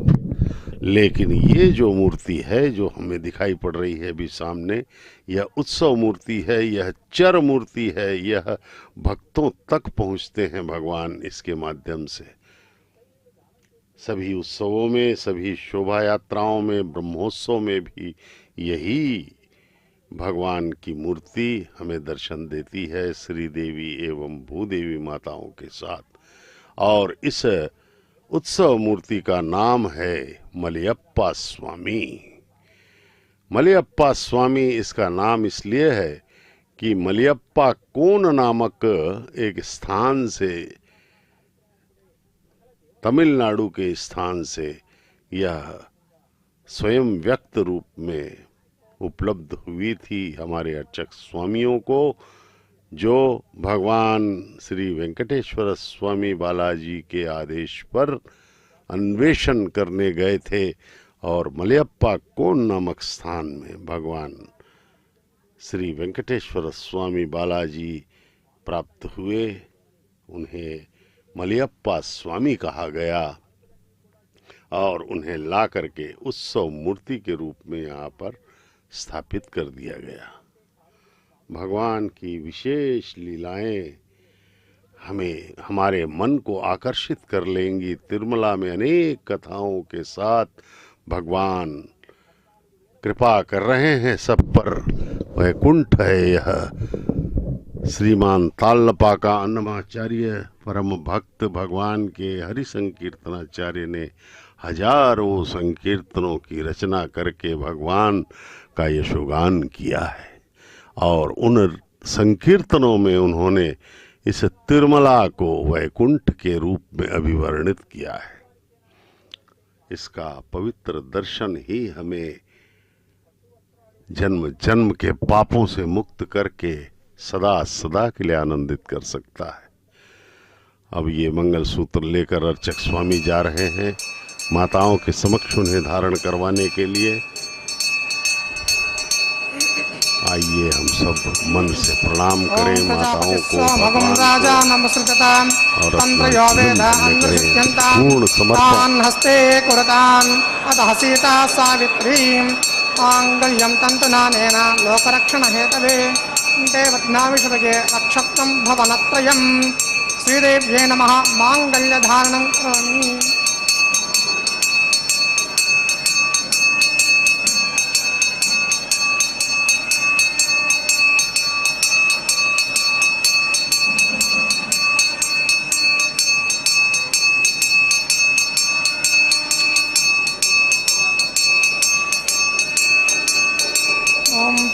लेकिन ये जो मूर्ति है जो हमें दिखाई पड़ रही है अभी सामने, यह उत्सव मूर्ति है, यह चर मूर्ति है, यह भक्तों तक पहुँचते हैं भगवान इसके माध्यम से। सभी उत्सवों में, सभी शोभा यात्राओं में, ब्रह्मोत्सव में भी यही भगवान की मूर्ति हमें दर्शन देती है, श्री देवी एवं भूदेवी माताओं के साथ। और इस उत्सव मूर्ति का नाम है मलयप्पा स्वामी। मलयप्पा स्वामी इसका नाम इसलिए है कि मलयप्पा कोन नामक एक स्थान से, तमिलनाडु के स्थान से यह स्वयं व्यक्त रूप में उपलब्ध हुई थी हमारे अर्चक स्वामियों को, जो भगवान श्री वेंकटेश्वर स्वामी बालाजी के आदेश पर अन्वेषण करने गए थे और मलयप्पा कोन नामक स्थान में भगवान श्री वेंकटेश्वर स्वामी बालाजी प्राप्त हुए। उन्हें मलयप्पा स्वामी कहा गया और उन्हें ला करके उत्सव मूर्ति के रूप में यहाँ पर स्थापित कर दिया गया। भगवान की विशेष लीलाएं हमें, हमारे मन को आकर्षित कर लेंगी। तिरुमला में अनेक कथाओं के साथ भगवान कृपा कर रहे हैं सब पर। वैकुंठ है यह। श्रीमान तालपा का अन्नमाचार्य परम भक्त भगवान के हरि संकीर्तनाचार्य ने हजारों संकीर्तनों की रचना करके भगवान का यशोगान किया है और उन संकीर्तनों में उन्होंने इस तिरुमला को वैकुंठ के रूप में अभिवर्णित किया है। इसका पवित्र दर्शन ही हमें जन्म जन्म के पापों से मुक्त करके सदा सदा के लिए आनंदित कर सकता है। अब ये मंगल सूत्र लेकर अर्चक स्वामी जा रहे हैं माताओं के समक्ष उन्हें धारण करवाने के लिए। आइए हम सब मन से प्रणाम करें माताओं को, भगवान को, और पूर्ण समर्पण। हस्ते कुरतान अतः सीता सावित्री मांगल्यं तन्तुनानेन लोकरक्षण हेतवे देवज्ञाविषभगे रक्षत्रं भवनत्रयम्। श्रीदेव्यै नमः। मांगल्यधारणं करोमि।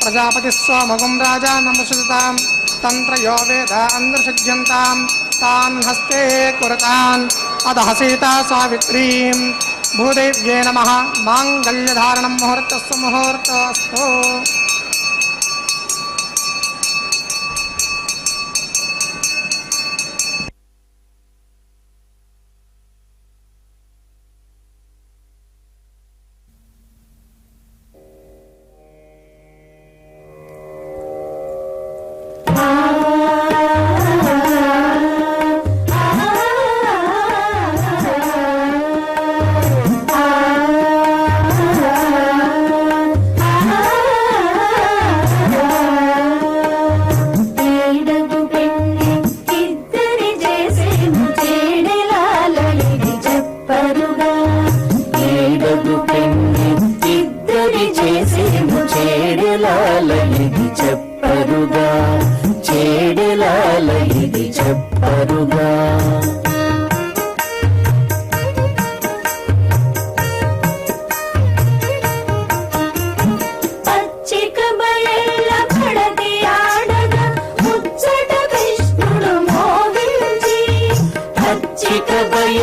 प्रजापति स्वमगुं राजा नमस्कृतां तंत्रयो वेद अंधसिद्ध्यन्तां तान् हस्ते कुरतान् अतः सीता सावित्रीं भूदेव्यै नमः। मांगल्यधारणं मुहूर्तस्य मुहूर्तस्तु।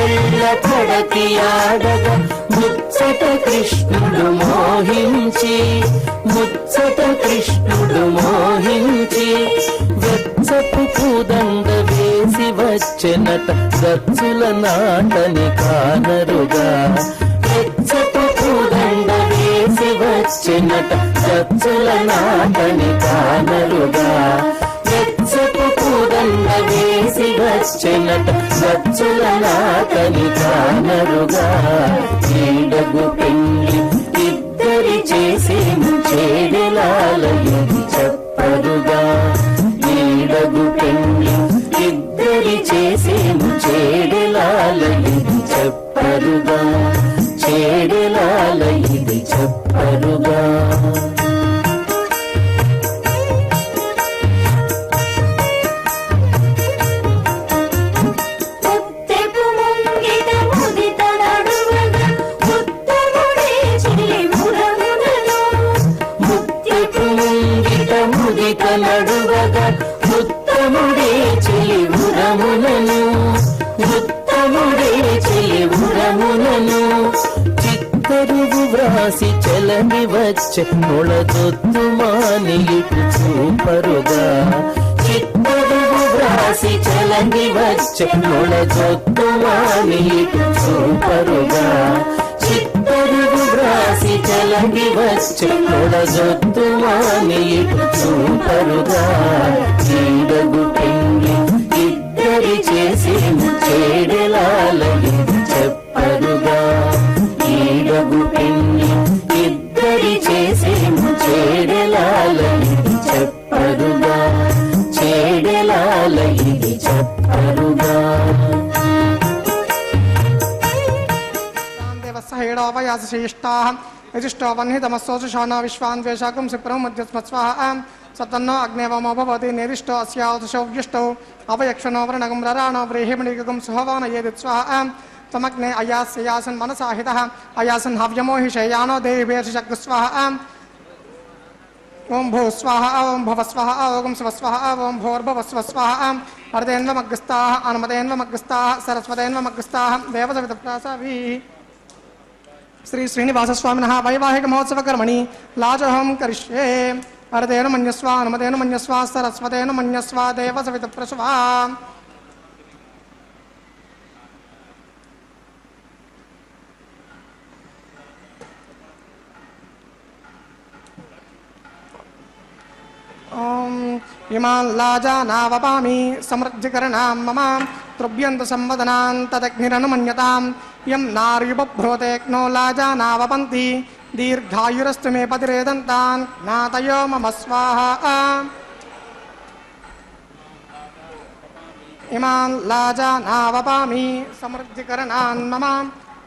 ఎల్ల పడకి ఆడగా ముచ్చట కృష్ణుడు మోహించి ముచ్చట కృష్ణుడు మోహించి వెచ్చపు పూదండ వేసి వచ్చెనట గచ్చుల నాటని కానరుగా వెచ్చపు పూదండ వేసి వచ్చెనట గచ్చుల నాటని కానరుగా వెచ్చపు పూదండ వేసి వచ్చెనట గచ్చుల నాటని కానరుగా ఈడగు పెళ్లి ఇద్దరి చేసి చేడలాలయని చెప్పరుగా ఈడగు పెళ్లి ఇద్దరి చేసి చేడలాలయని చెప్పరుగా చేడలాలయని చెప్పరుగా నడువగా ఉత్తముడే చెలివురములను ఉత్తముడే చెలివురములను చిత్తరువు వ్రాసి చలని వచ్చే నొళదొత్తు మాని ఇటు చూపరుగా చిత్తరువు వ్రాసి చలని వచ్చే నొళదొత్తు మాని ఇటు చూపరుగా చిత్తరువు వ్రాసి చలని వచ్చే నొళదొత్తు మాని ఇటు చూపరుగా ఈడగు పెళ్లి ఇద్దరి చేసి చేడలాలని చెప్పరుగా ఈడగు పెళ్లి ఇద్దరి చేసి చేడలాలని చెప్పరుగా చేడలాలని చెప్పరుగా हेड़ोपयाश्रेष्ठाः यजिष्ठो वह्नितमस्सोषाणो विश्वान्वेषाकं सिप्रं मध्यस्मत्स्वाहा सतन्नो अग्नेवमो भवति निरिष्टो अस्यावतशो व्युष्टो अवयक्षणो वृणगं रराणो व्रीहिमणिगं सुहवान येदित्स्वाहा त्वमग्ने अयास्यासन् मनसाहितः अयासन् हव्यमो हि शयानो देवीर्षक्स्वाहा ओं भू स्वाहा ओं भव स्वाहा ओं शिव स्वाहा ओं भोर्भव स्वाहा अर्धेन्वमग्रस्ताः अनुमतेन्वमग्रस्ताः सरस्वतेन्वमग्रस्ताः देवसवितप्रासाभिः श्री श्रीनिवास स्वामिनः वैवाहिक महोत्सव कर्मणि लाजहं करिष्ये अर्धेन मन्यस्वा अनुमतेन मन्यस्वा सरस्वतेन मन्यस्वा देवसवितप्रसवा इमान् लाजानावपामि समृद्धिकरणां मम त्रुभ्यन्त संवदनान् तदग्निरनुमन्यतां यं नार्युपभ्रोतेक्नो लाजानावपन्ति दीर्घायुरस्तु मे पतिरेदन्तान् ज्ञातयो मम स्वाहा इमान् लाजानावपामि समृद्धिकरणान् मम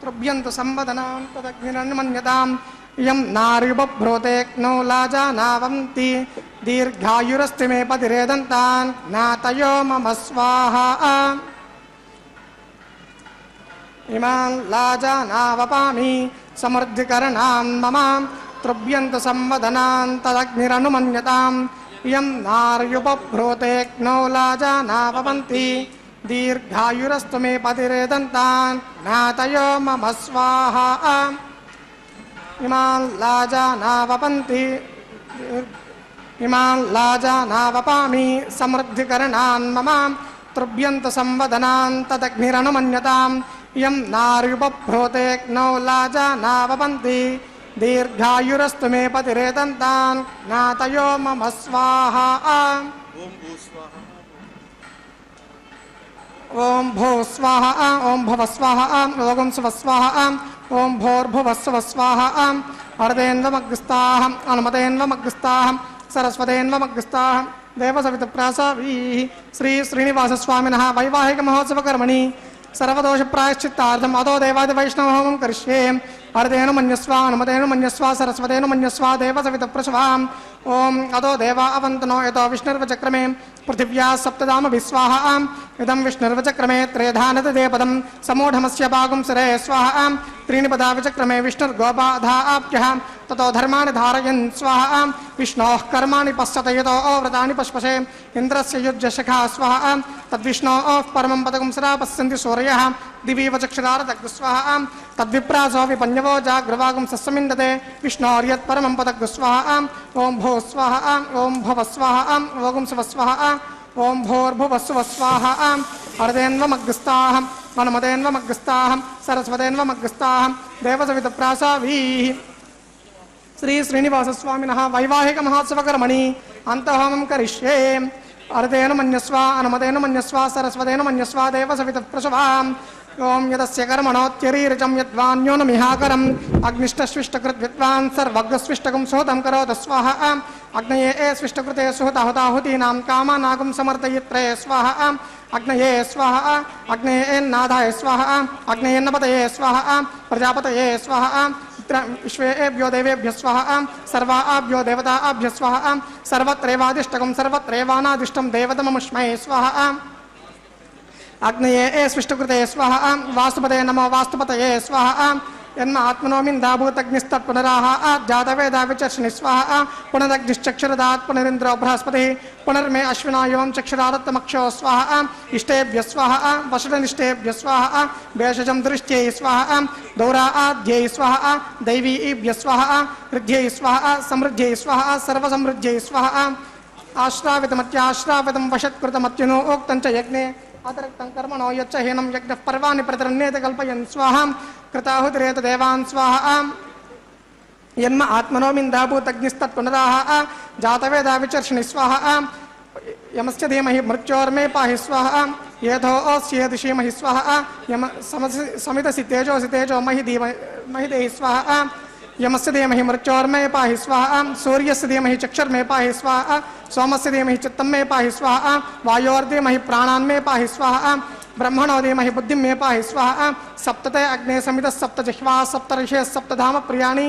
त्रुभ्यन्त संवदनान् तदग्निरनुमन्यतां यं नार्युपभ्रोतेक्नो लाजानावन्ति दीर्घायुरस्तु मे पतिरेदन्तान् ज्ञातयो मम स्वाहा इमान् लाजानावपामि समृद्धिकरणां मम त्रुभ्यन्त संवदनान् तदग्निरनुमन्यतां यं नार्युपभ्रोतेक्नो लाजानावपन्ति दीर्घायुरस्तु मे पतिरेदन्तान् ज्ञातयो मम स्वाहा इमान् लाजानावपन्ति इमान् लाजानावपामि समृद्धिकरणान् मम त्रुभ्यन्त संवदनान् तदग्निरनुमन्यतां यं नार्युपभ्रोतेक्नो लाजानावपन्ति दीर्घायुरस्तु मे पतिरेदन्तान् ज्ञातयो मम स्वाहा ओं भो स्वाहा ओं भव स्वाहा ओं शिव स्वाहा ओं भोर्भुवस्व स्वाहा अर्धेन्वमग्रस्ताः अनुमतेन्वमग्रस्ताः सरस्वतेन्वमग्रस्ताः देवसवितप्रासाभिः श्री श्रीनिवास स्वामिनः वैवाहिक महोत्सव कर्मणि सर्वदोष प्रायश्चित्तार्थम् अतो देवादिवैष्णव होमं करिष्ये अर्धेन मन्यस्वा अनुमतेन मन्यस्वा सरस्वतेन मन्यस्वा देवसवितप्रसवाम् ओम अतो देवा अवन्तनो यतो विष्णुर्वचक्रमे पृथिव्या सप्तदाम विस्वाहा इदं विष्णुर्वचक्रमे त्रेधानतदेपदं समूढमस्य भागं सिरे स्वाहा त्रीणि पदा विचक्रमे विष्णुर्गोपाधाभ्यः ततो धर्माणि धारयन् स्वाहा विष्णोः कर्माणि पश्यत यतो व्रतानि पश्पशे इन्द्रस्य युज्यशिखा स्वाहा तद्विष्णोः परमं पदकं सदा पश्यन्ति सूर्यः दिवि वचक्षुरारदग् स्वाहा तद्विप्रासो विपन्यवो जाग्रवागं सस्मिन्दते विष्णोर्यत् परमं पदग् स्वाहा ॐ भो स्वाहा ॐ भव स्वाहा ॐ शिव स्वाहा ॐ भोर्भुवस्सुव स्वाहा अर्धेन्वमग्रस्ताः वनमदेन्वमग्रस्ताः सरस्वतेन्वमग्रस्ताः देवसवितप्रासावीः श्री श्रीनिवासस्वामिनः वैवाहिक महोत्सवकर्मणि अन्तहोमं करिष्ये अर्धेन मन्यस्व अनुमतेन मन्यस्व सरस्वतेन मन्यस्व देवसवितप्रसवाम् ओम यदस्य कर्मणोत्यरीरजं यद्वान्यो न मिहाकरम् अग्निष्टस्विष्टकृत् विद्वान् सर्वग्रस्विष्टकं सुहतं करोतु स्वाहा अग्नये स्विष्टकृते सुहताहुताहुतीनां कामानागं समर्पयित्रे स्वाहा अग्नये स्वाहा अग्नयेन्नादाय स्वाहा अग्नयेन्नपतये स्वाहा प्रजापतये स्वाहा विश्वेभ्यो देवेभ्यः स्वाहा सर्वाभ्यो देवताभ्यः स्वाहा सर्वत्रैवादिष्टकं सर्वत्रैवानादिष्टं देवतममुष्मै स्वाहा अग्नये स्विष्टकृते स्वाहा वास्तुपते नमो वास्तुपतये स्वाहा यन्म आत्मनोमिन्दाभूतग्निस्तत्पुनराः जातवेदा विचर्षणि स्वाहा पुनरग्निश्चक्षुरदात् पुनरिन्द्रो बृहस्पतिः पुनर्मे अश्विनायों चक्षुरादत्तमक्षो स्वाहा इष्टेभ्यः स्वाहा वषडनिष्टेभ्यः स्वाहा भेषजं दृष्ट्यै स्वाहा दौराद्यै स्वाहा दैवीभ्यः स्वाहा वृद्ध्यै स्वाहा समृद्ध्यै स्वाहा सर्वसमृद्ध्यै स्वाहा आश्रावितमत्याश्रावितं वशत्कृतमत्युनो उक्तं च यज्ञे अतिरिक्तं कर्मणो यच्च हीनं यज्ञः पर्वाणि प्रतिरण्येत कल्पयन् स्वाहा कृताहुतिरेत देवान् स्वाहा यन्म आत्मनोमिन्दाभूतग्निस्तत्पुनराः जातवेदा विचर्षणि स्वाहा यमस्य धीमहि मृत्योर्मे पाहि स्वाहा येधोऽस्य दिशीमहि स्वाहा यम समितसि तेजोसि तेजो महि देहि स्वाहा यमस्य धीमहि मृत्योर्मे पाहि स्वाहा सूर्यस्य धीमहि चक्षुर्मे पाहि स्वाहा सोमस्य धीमहि चित्तं मे पाहि स्वाहा वायोर्धीमहि प्राणान् मे पाहि स्वाहा ब्रह्मणो धीमहि बुद्धिं मे पाहि स्वाहा सप्तते अग्ने समितः सप्तजिह्वा सप्तऋषयः सप्तधाम प्रियाणि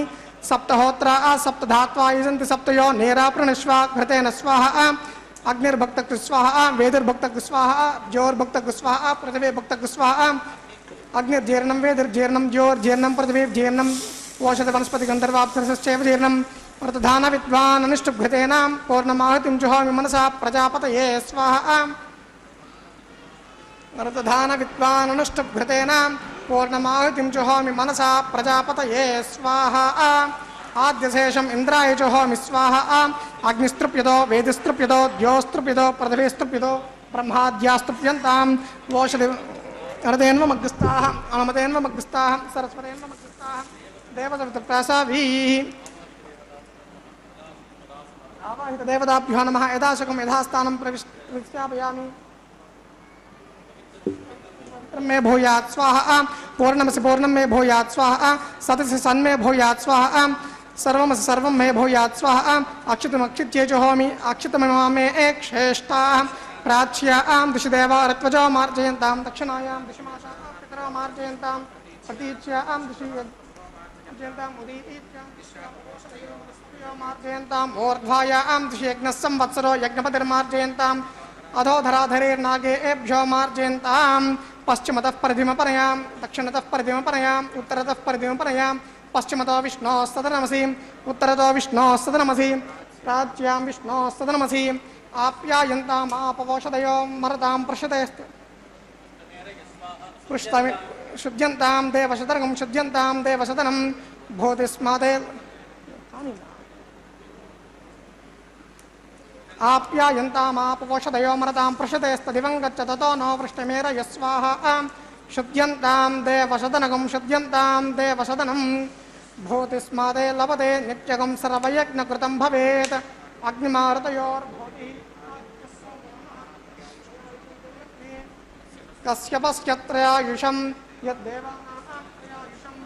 सप्तहोत्रा सप्तधात्वा यजन्ति सप्तयो नेराप्रणश्वा घृतेन स्वाहा अग्निर्भक्तकृ स्वाहा वेदिर्भक्तकृ स्वाहा ज्योर्भक्तकृ स्वाहा पृथिवीर्भक्तकृ स्वाहा अग्निर्जीर्णं वेदिर्जीर्णं ज्योर्जीर्णं पृथिवीर्जीर्णं ओषध वनस्पति गंधर्वाप्सरश्चैव जीर्णं वर्तधान विद्वान् अनिष्टघृतेनां पूर्णमाहुतिं जुहोमि मनसा प्रजापतये स्वाहा वर्तधान विद्वान् अनिष्टघृतेनां पूर्णमाहुतिं जुहोमि मनसा प्रजापतये स्वाहा आद्यशेषम् इंद्राय जुहोमि स्वाहा अग्निस्तृप्यतो वेदिस्तृप्यतो द्योस्तृप्यतो पृथिवीस्तृप्यतो ब्रह्माद्यास्तृप्यन्तां ओषधि अर्धेन्वमग्रस्ताः अनुमतेन्वमग्रस्ताः सरस्वतेन्वमग्रस्ताः देवसवितप्रासावीः आवाहित देवताभ्यो नमः यदाशकं यथास्थानं प्रविष्यापयामि मे भूयात् स्वाहा पूर्णमसि पूर्णं मे भूयात् स्वाहा सतसि सन्मे भूयात् स्वाहा सर्वमसि सर्वं मे भूयात् स्वाहा अक्षितमक्षित्ये जुहोमि अक्षितममे श्रेष्ठाः प्राच्यां दिशि देवा ऋत्वजो मार्जयन्तां दक्षिणायां दिशि माषा पितरो मार्जयन्तां प्रतीच्यां दिशि मार्जयन्ताम् ऊर्ध्वायां दिशि यज्ञः संवत्सरो यज्ञपतिर्मार्जयन्ताम् अधोधराधरेर्नागेभ्यो मार्जयन्ताम् पश्चिमतः परिधिमपरयां दक्षिणतः परिधिमपरयाम् उत्तरतः परिधिमपरयां पश्चिमतो विष्णोः सदनमसि उत्तरतो विष्णोः सदनमसि प्राच्यां विष्णोः सदनमसि आप्यायन्ताम् आपवोषधयो मरतां पृषतेस्तु पृष्ठमि शुद्ध्यन्तां देवशतर्गं शुद्ध्यन्तां देवशतनं भूतिस्मादे आप्यायन्तामापवोषधयो मरतां पृषतेस्तदिवं गच्छ ततो नो वृष्टिमेरय स्वाहा शुद्ध्यन्तां देवशतनगं शुद्ध्यन्तां देवशतनं भूतिस्मादे लभते नित्यगं सर्वयज्ञकृतं भवेत् अग्निमारुतयोर्भूतिः कश्यपस्यत्रयायुषं यद्देवानां त्रयायुषं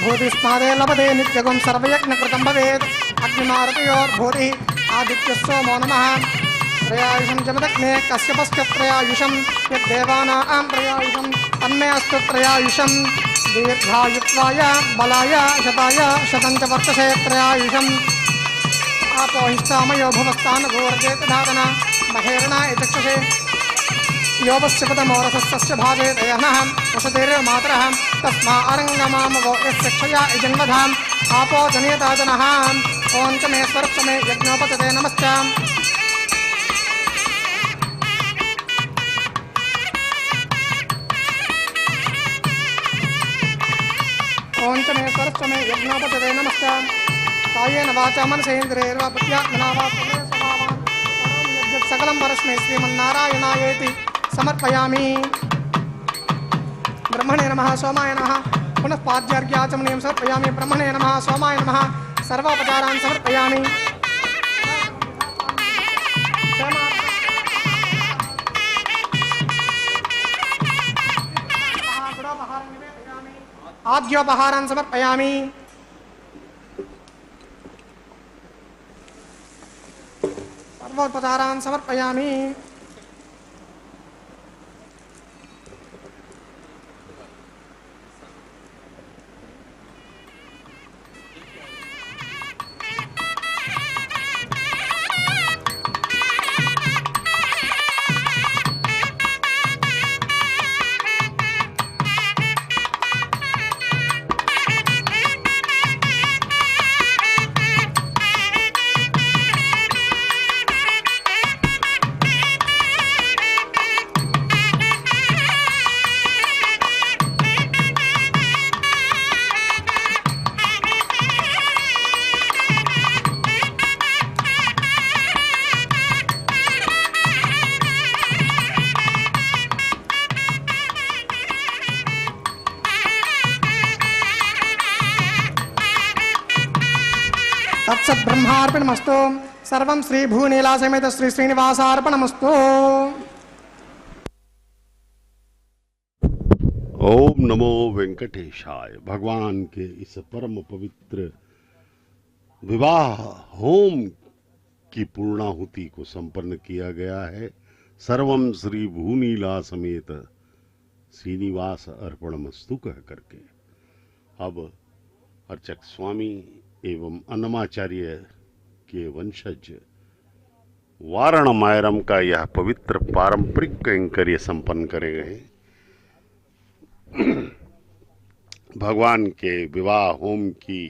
भूतिस्मादे लभते नित्यगं सर्वयज्ञकृतं भवेत् अग्निमारुतयोर्भूतिः आदित्यः सोमो नमः त्रयायुषं जमदग्ने कश्यपस्य त्रयायुषं यद्देवानां त्रयायुषं तन्मे अस्तु त्रयायुषं दीर्घायुत्वाय बलाय शताय शतं च वर्तसे त्रयायुषम् आपो हिष्ठामयो भुवस्तान् गोर्जेत धातना महेरणा यचक्षसे योपस्य पदमोरसस्य भाजे दयनः वसतिर्मातरः तस्मा अरङ्गमामवो यस्य क्षया जन्मधाम् आपो जनेता जनः ॐ च मे स्वर्च मे यज्ञोपतते नमश्चाम् ॐ च मे स्वर्च मे यज्ञोपतते नमश्चाम् कायेन वाचा मनसेन्द्रियैर्वा बुद्ध्यात्मना वा स्वभावान् यद्यत् सकलं परस्मै श्रीमन्नारायणायेति समर्पयामि। ब्रह्मणे नमः सोमाय नमः पुनः पाद्यार्घ्याचमनीयं समर्पयामि। ब्रह्मणे नमः सोमाय नमः सर्वोपचारान् समर्पयामि। आद्योपहारान् समर्पयामि। सर्वोपचारान् समर्पयामि। तत्सद्ब्रह्मार्पणमस्तु। सर्वं श्री भूनीला समेत श्री श्रीनिवासार्पणमस्तु। ओम नमो वेंकटेशाय। भगवान के इस परम पवित्र विवाह होम की पूर्णाहुति को संपन्न किया गया है। सर्वम श्री भूनीला समेत श्रीनिवास अर्पणमस्तु कह करके अब अर्चक स्वामी एवं अन्नमाचार्य के वंशज वारणमायरम का यह पवित्र पारंपरिक कैंकर्य संपन्न करे गए। भगवान के विवाह होम की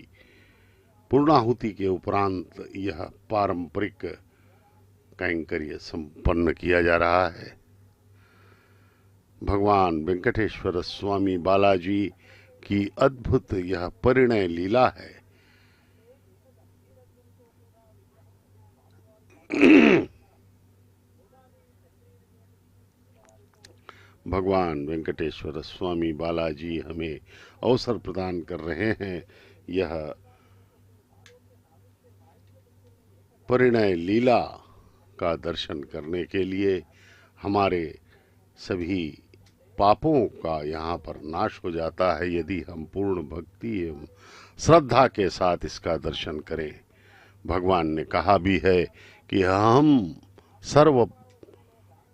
पूर्णाहुति के उपरांत यह पारंपरिक कैंकर्य संपन्न किया जा रहा है। भगवान वेंकटेश्वर स्वामी बालाजी की अद्भुत यह परिणय लीला है। भगवान वेंकटेश्वर स्वामी बालाजी हमें अवसर प्रदान कर रहे हैं यह परिणय लीला का दर्शन करने के लिए। हमारे सभी पापों का यहाँ पर नाश हो जाता है यदि हम पूर्ण भक्ति एवं श्रद्धा के साथ इसका दर्शन करें। भगवान ने कहा भी है कि हम सर्व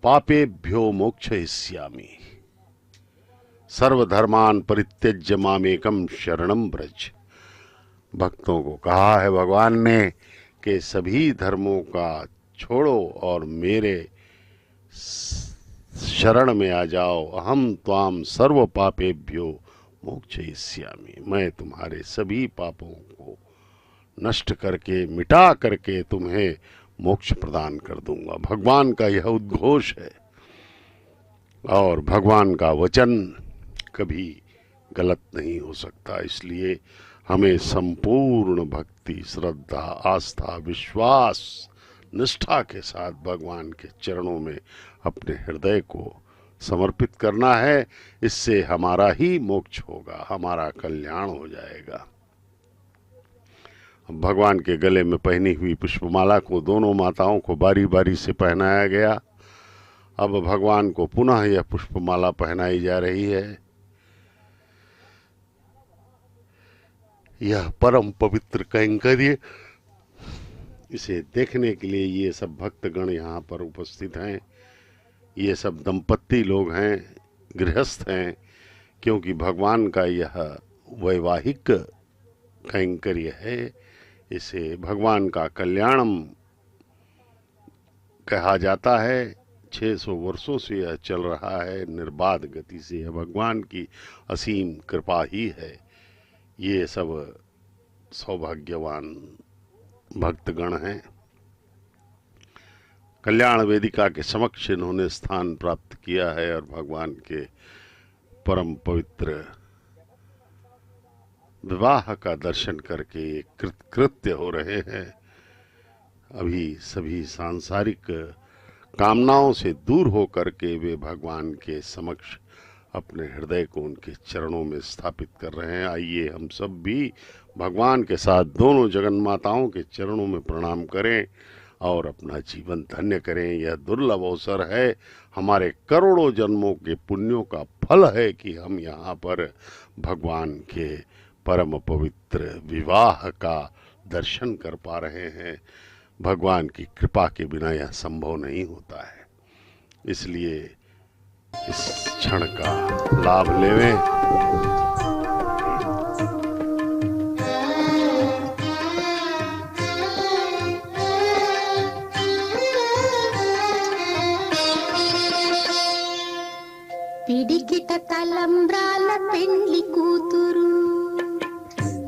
पापेभ्यो मोक्षयिष्यामि सर्वधर्मान परित्यज्य मामेकम शरणम ब्रज। भक्तों को कहा है भगवान ने कि सभी धर्मों का छोड़ो और मेरे शरण में आ जाओ। अहम त्वाम सर्व पापेभ्यो मोक्षयिष्यामि। मैं तुम्हारे सभी पापों को नष्ट करके मिटा करके तुम्हें मोक्ष प्रदान कर दूंगा। भगवान का यह उद्घोष है और भगवान का वचन कभी गलत नहीं हो सकता। इसलिए हमें संपूर्ण भक्ति, श्रद्धा, आस्था, विश्वास, निष्ठा के साथ भगवान के चरणों में अपने हृदय को समर्पित करना है। इससे हमारा ही मोक्ष होगा, हमारा कल्याण हो जाएगा। भगवान के गले में पहनी हुई पुष्पमाला को दोनों माताओं को बारी बारी से पहनाया गया। अब भगवान को पुनः यह पुष्पमाला पहनाई जा रही है। यह परम पवित्र कैंकर्य, इसे देखने के लिए ये सब भक्तगण यहाँ पर उपस्थित हैं। ये सब दंपत्ति लोग हैं, गृहस्थ हैं। क्योंकि भगवान का यह वैवाहिक कैंकर्य है। इसे भगवान का कल्याणम कहा जाता है। 600 वर्षों से यह चल रहा है निर्बाध गति से। यह भगवान की असीम कृपा ही है। ये सब सौभाग्यवान भक्तगण हैं। कल्याण वेदिका के समक्ष इन्होंने स्थान प्राप्त किया है और भगवान के परम पवित्र विवाह का दर्शन करके कृतकृत्य हो रहे हैं। अभी सभी सांसारिक कामनाओं से दूर हो करके वे भगवान के समक्ष अपने हृदय को उनके चरणों में स्थापित कर रहे हैं। आइए हम सब भी भगवान के साथ दोनों जगन्माताओं के चरणों में प्रणाम करें और अपना जीवन धन्य करें। यह दुर्लभ अवसर है, हमारे करोड़ों जन्मों के पुण्यों का फल है कि हम यहाँ पर भगवान के परम पवित्र विवाह का दर्शन कर पा रहे हैं। भगवान की कृपा के बिना यह संभव नहीं होता है। इसलिए इस क्षण का लाभ लेवें। పిడికిట తలంబ్రాల పెండ్లి కూతురు,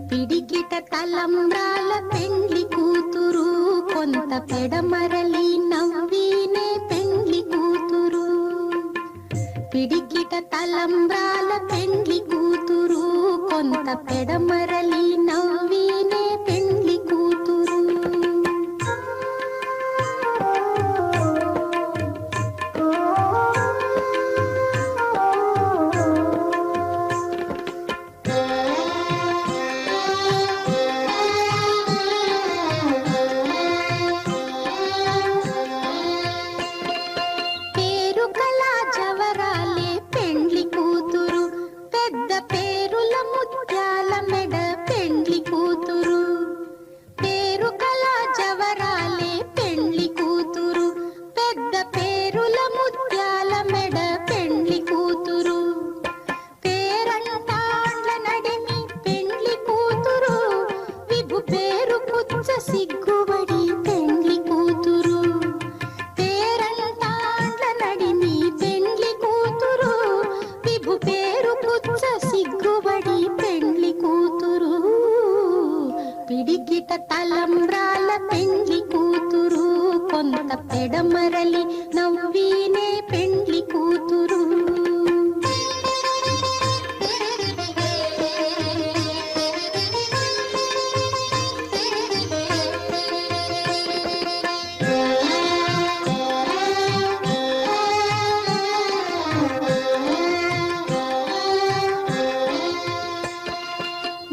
పిడికిట తలంబ్రాల పెండ్లి కూతురు, కొంత పెడమరలి నవ్వినే పెండ్లి కూతురు. పిడికిట తలంబ్రాల పెండ్లి కూతురు, కొంత పెడమరలి నవ్వినే పెండ్లి కూతురు. సిగ్గుబడి పెండ్లి కూతురు, పేరంటాండ్ల నడిమి పెండ్లి కూతురు, విభు పేరు పుచ్చ సిగ్గుబడి పెండ్లి కూతురు. పిడికిట తలంబ్రాల పెండ్లి కూతురు, కొంత పెడమరలి నవ్వినే పెండ్లి కూతురు.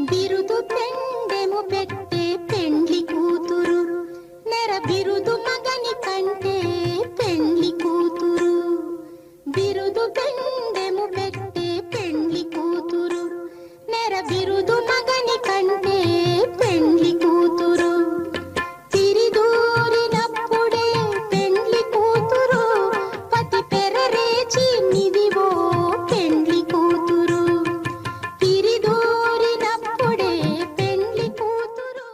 బిరుదు పెండెము పెట్టే పెండ్లి కూతురు, నెర బిరుదు మగని కంటే పెండ్లి కూతురు. బిరుదు పెండెము పెట్టే పెండ్లి కూతురు, నెర బిరుదు మగని కంటే పెండ్లి కూతురు. తిరిదూరినప్పుడే పెండ్లి కూతురు, పతి పెరరేచి నిదివో పెండ్లి కూతురు. తిరిదూరినప్పుడే పెండ్లి కూతురు.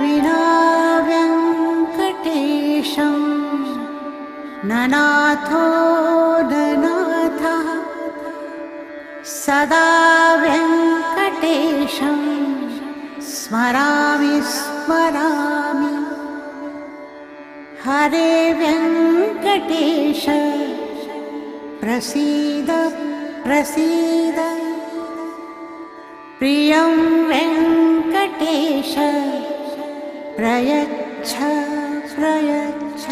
विना वेङ्कटेशं ननाथो ननाथः, सदा वेङ्कटेशं स्मरामि स्मरामि. हरे वेङ्कटेश प्रसीद प्रसीद, प्रियं वेङ्कटेश प्रयच्छ प्रयच्छ.